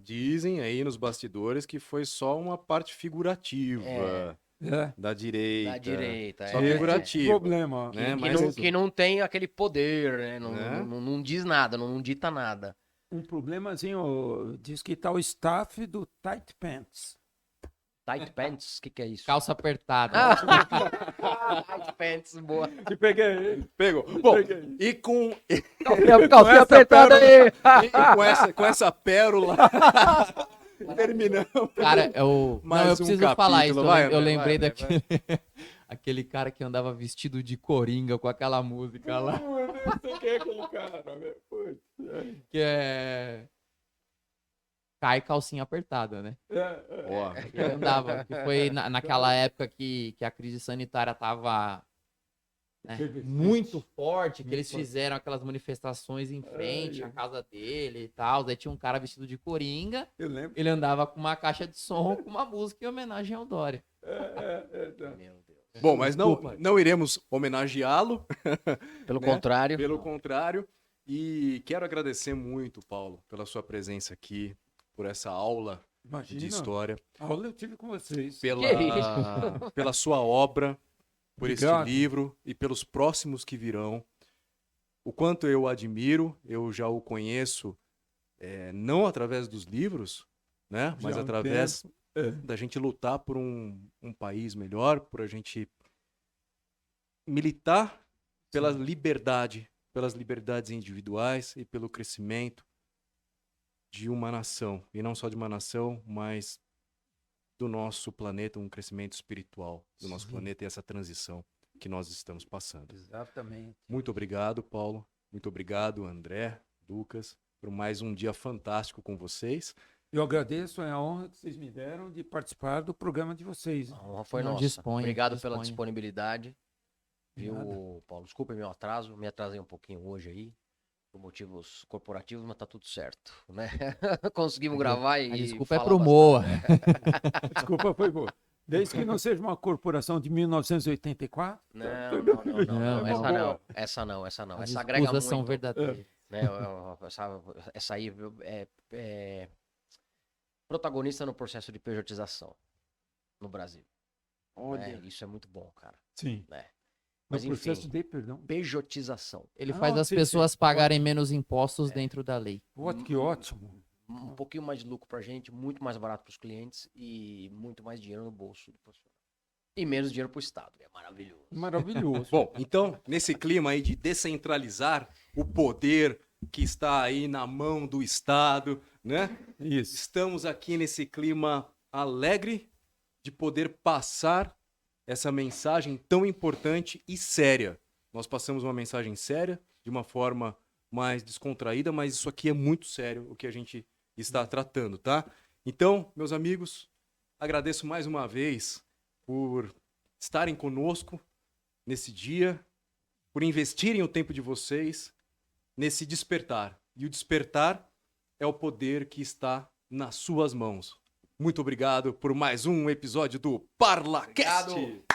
dizem aí nos bastidores que foi só uma parte figurativa da direita. Da direita, Só Esse figurativa. problema. Né? Que, Mas- que não tem aquele poder, né? Não, Né? não diz nada, não dita nada. Um problemazinho, diz que está o staff do Tight Pants. Tight pants, o que é isso? Calça apertada. Tight pants, boa. Te peguei. Pegou. Bom, e com Calcinha apertada aí. com essa pérola, terminamos. Cara, eu Mais um preciso capítulo. falar isso. Vai, eu André, lembrei vai, daquele aquele cara que andava vestido de coringa com aquela música lá. Eu não sei quem é aquele cara, meu. Putz. Que é. Cai calcinha apertada, né? Ó, Que andava. Que foi naquela época que a crise sanitária tava muito forte, que eles fizeram aquelas manifestações em frente à casa dele e tal. Aí tinha um cara vestido de coringa, Eu lembro. ele andava com uma caixa de som com uma música em homenagem ao Dória. Meu Deus. bom, mas não iremos homenageá-lo, Pelo Né? contrário. pelo contrário. E quero agradecer muito, Paulo, pela sua presença aqui, por essa aula de Imagina, história, a aula eu tive com vocês. pela sua obra, por Obrigado. este livro e pelos próximos que virão. O quanto eu o admiro, eu já o conheço, não através dos livros, né? Mas Já há um através da gente lutar por um país melhor, por a gente militar pela liberdade, pelas liberdades individuais e pelo crescimento de uma nação. E não só de uma nação, mas do nosso planeta, um crescimento espiritual do nosso planeta e essa transição que nós estamos passando. Exatamente. Muito obrigado, Paulo. Muito obrigado, André, Lucas, por mais um dia fantástico com vocês. Eu agradeço a honra que vocês me deram de participar do programa de vocês. A honra foi Não, nossa. disponha, Obrigado pela disponha. disponibilidade. Viu, Nada. Paulo? Desculpa meu atraso, me atrasei um pouquinho hoje aí, por motivos corporativos, mas tá tudo certo, né? Conseguimos gravar e A desculpa é falar pro bastante. Moa. Desculpa, foi boa. Desde que não seja uma corporação de 1984. Não, Não, essa não. não, essa não, essa não. As Essa agrega escusas muito. são verdadeiras. Né? Essa aí é protagonista no processo de pejotização no Brasil. Né? Isso é muito bom, cara. Sim. Né? No Mas processo enfim, de, perdão. pejotização. Ele Ah, faz as sim, pessoas sim. pagarem menos impostos dentro da lei. Que ótimo. Um pouquinho mais de lucro pra gente, muito mais barato pros clientes e muito mais dinheiro no bolso do profissional. E menos dinheiro pro Estado. É maravilhoso. Maravilhoso. Bom, então, nesse clima aí de descentralizar o poder que está aí na mão do Estado, né? Isso. Estamos aqui nesse clima alegre de poder passar essa mensagem tão importante e séria. Nós passamos uma mensagem séria, de uma forma mais descontraída, mas isso aqui é muito sério, o que a gente está tratando, tá? Então, meus amigos, agradeço mais uma vez por estarem conosco nesse dia, por investirem o tempo de vocês nesse despertar. E o despertar é o poder que está nas suas mãos. Muito obrigado por mais um episódio do ParlaCast. Obrigado.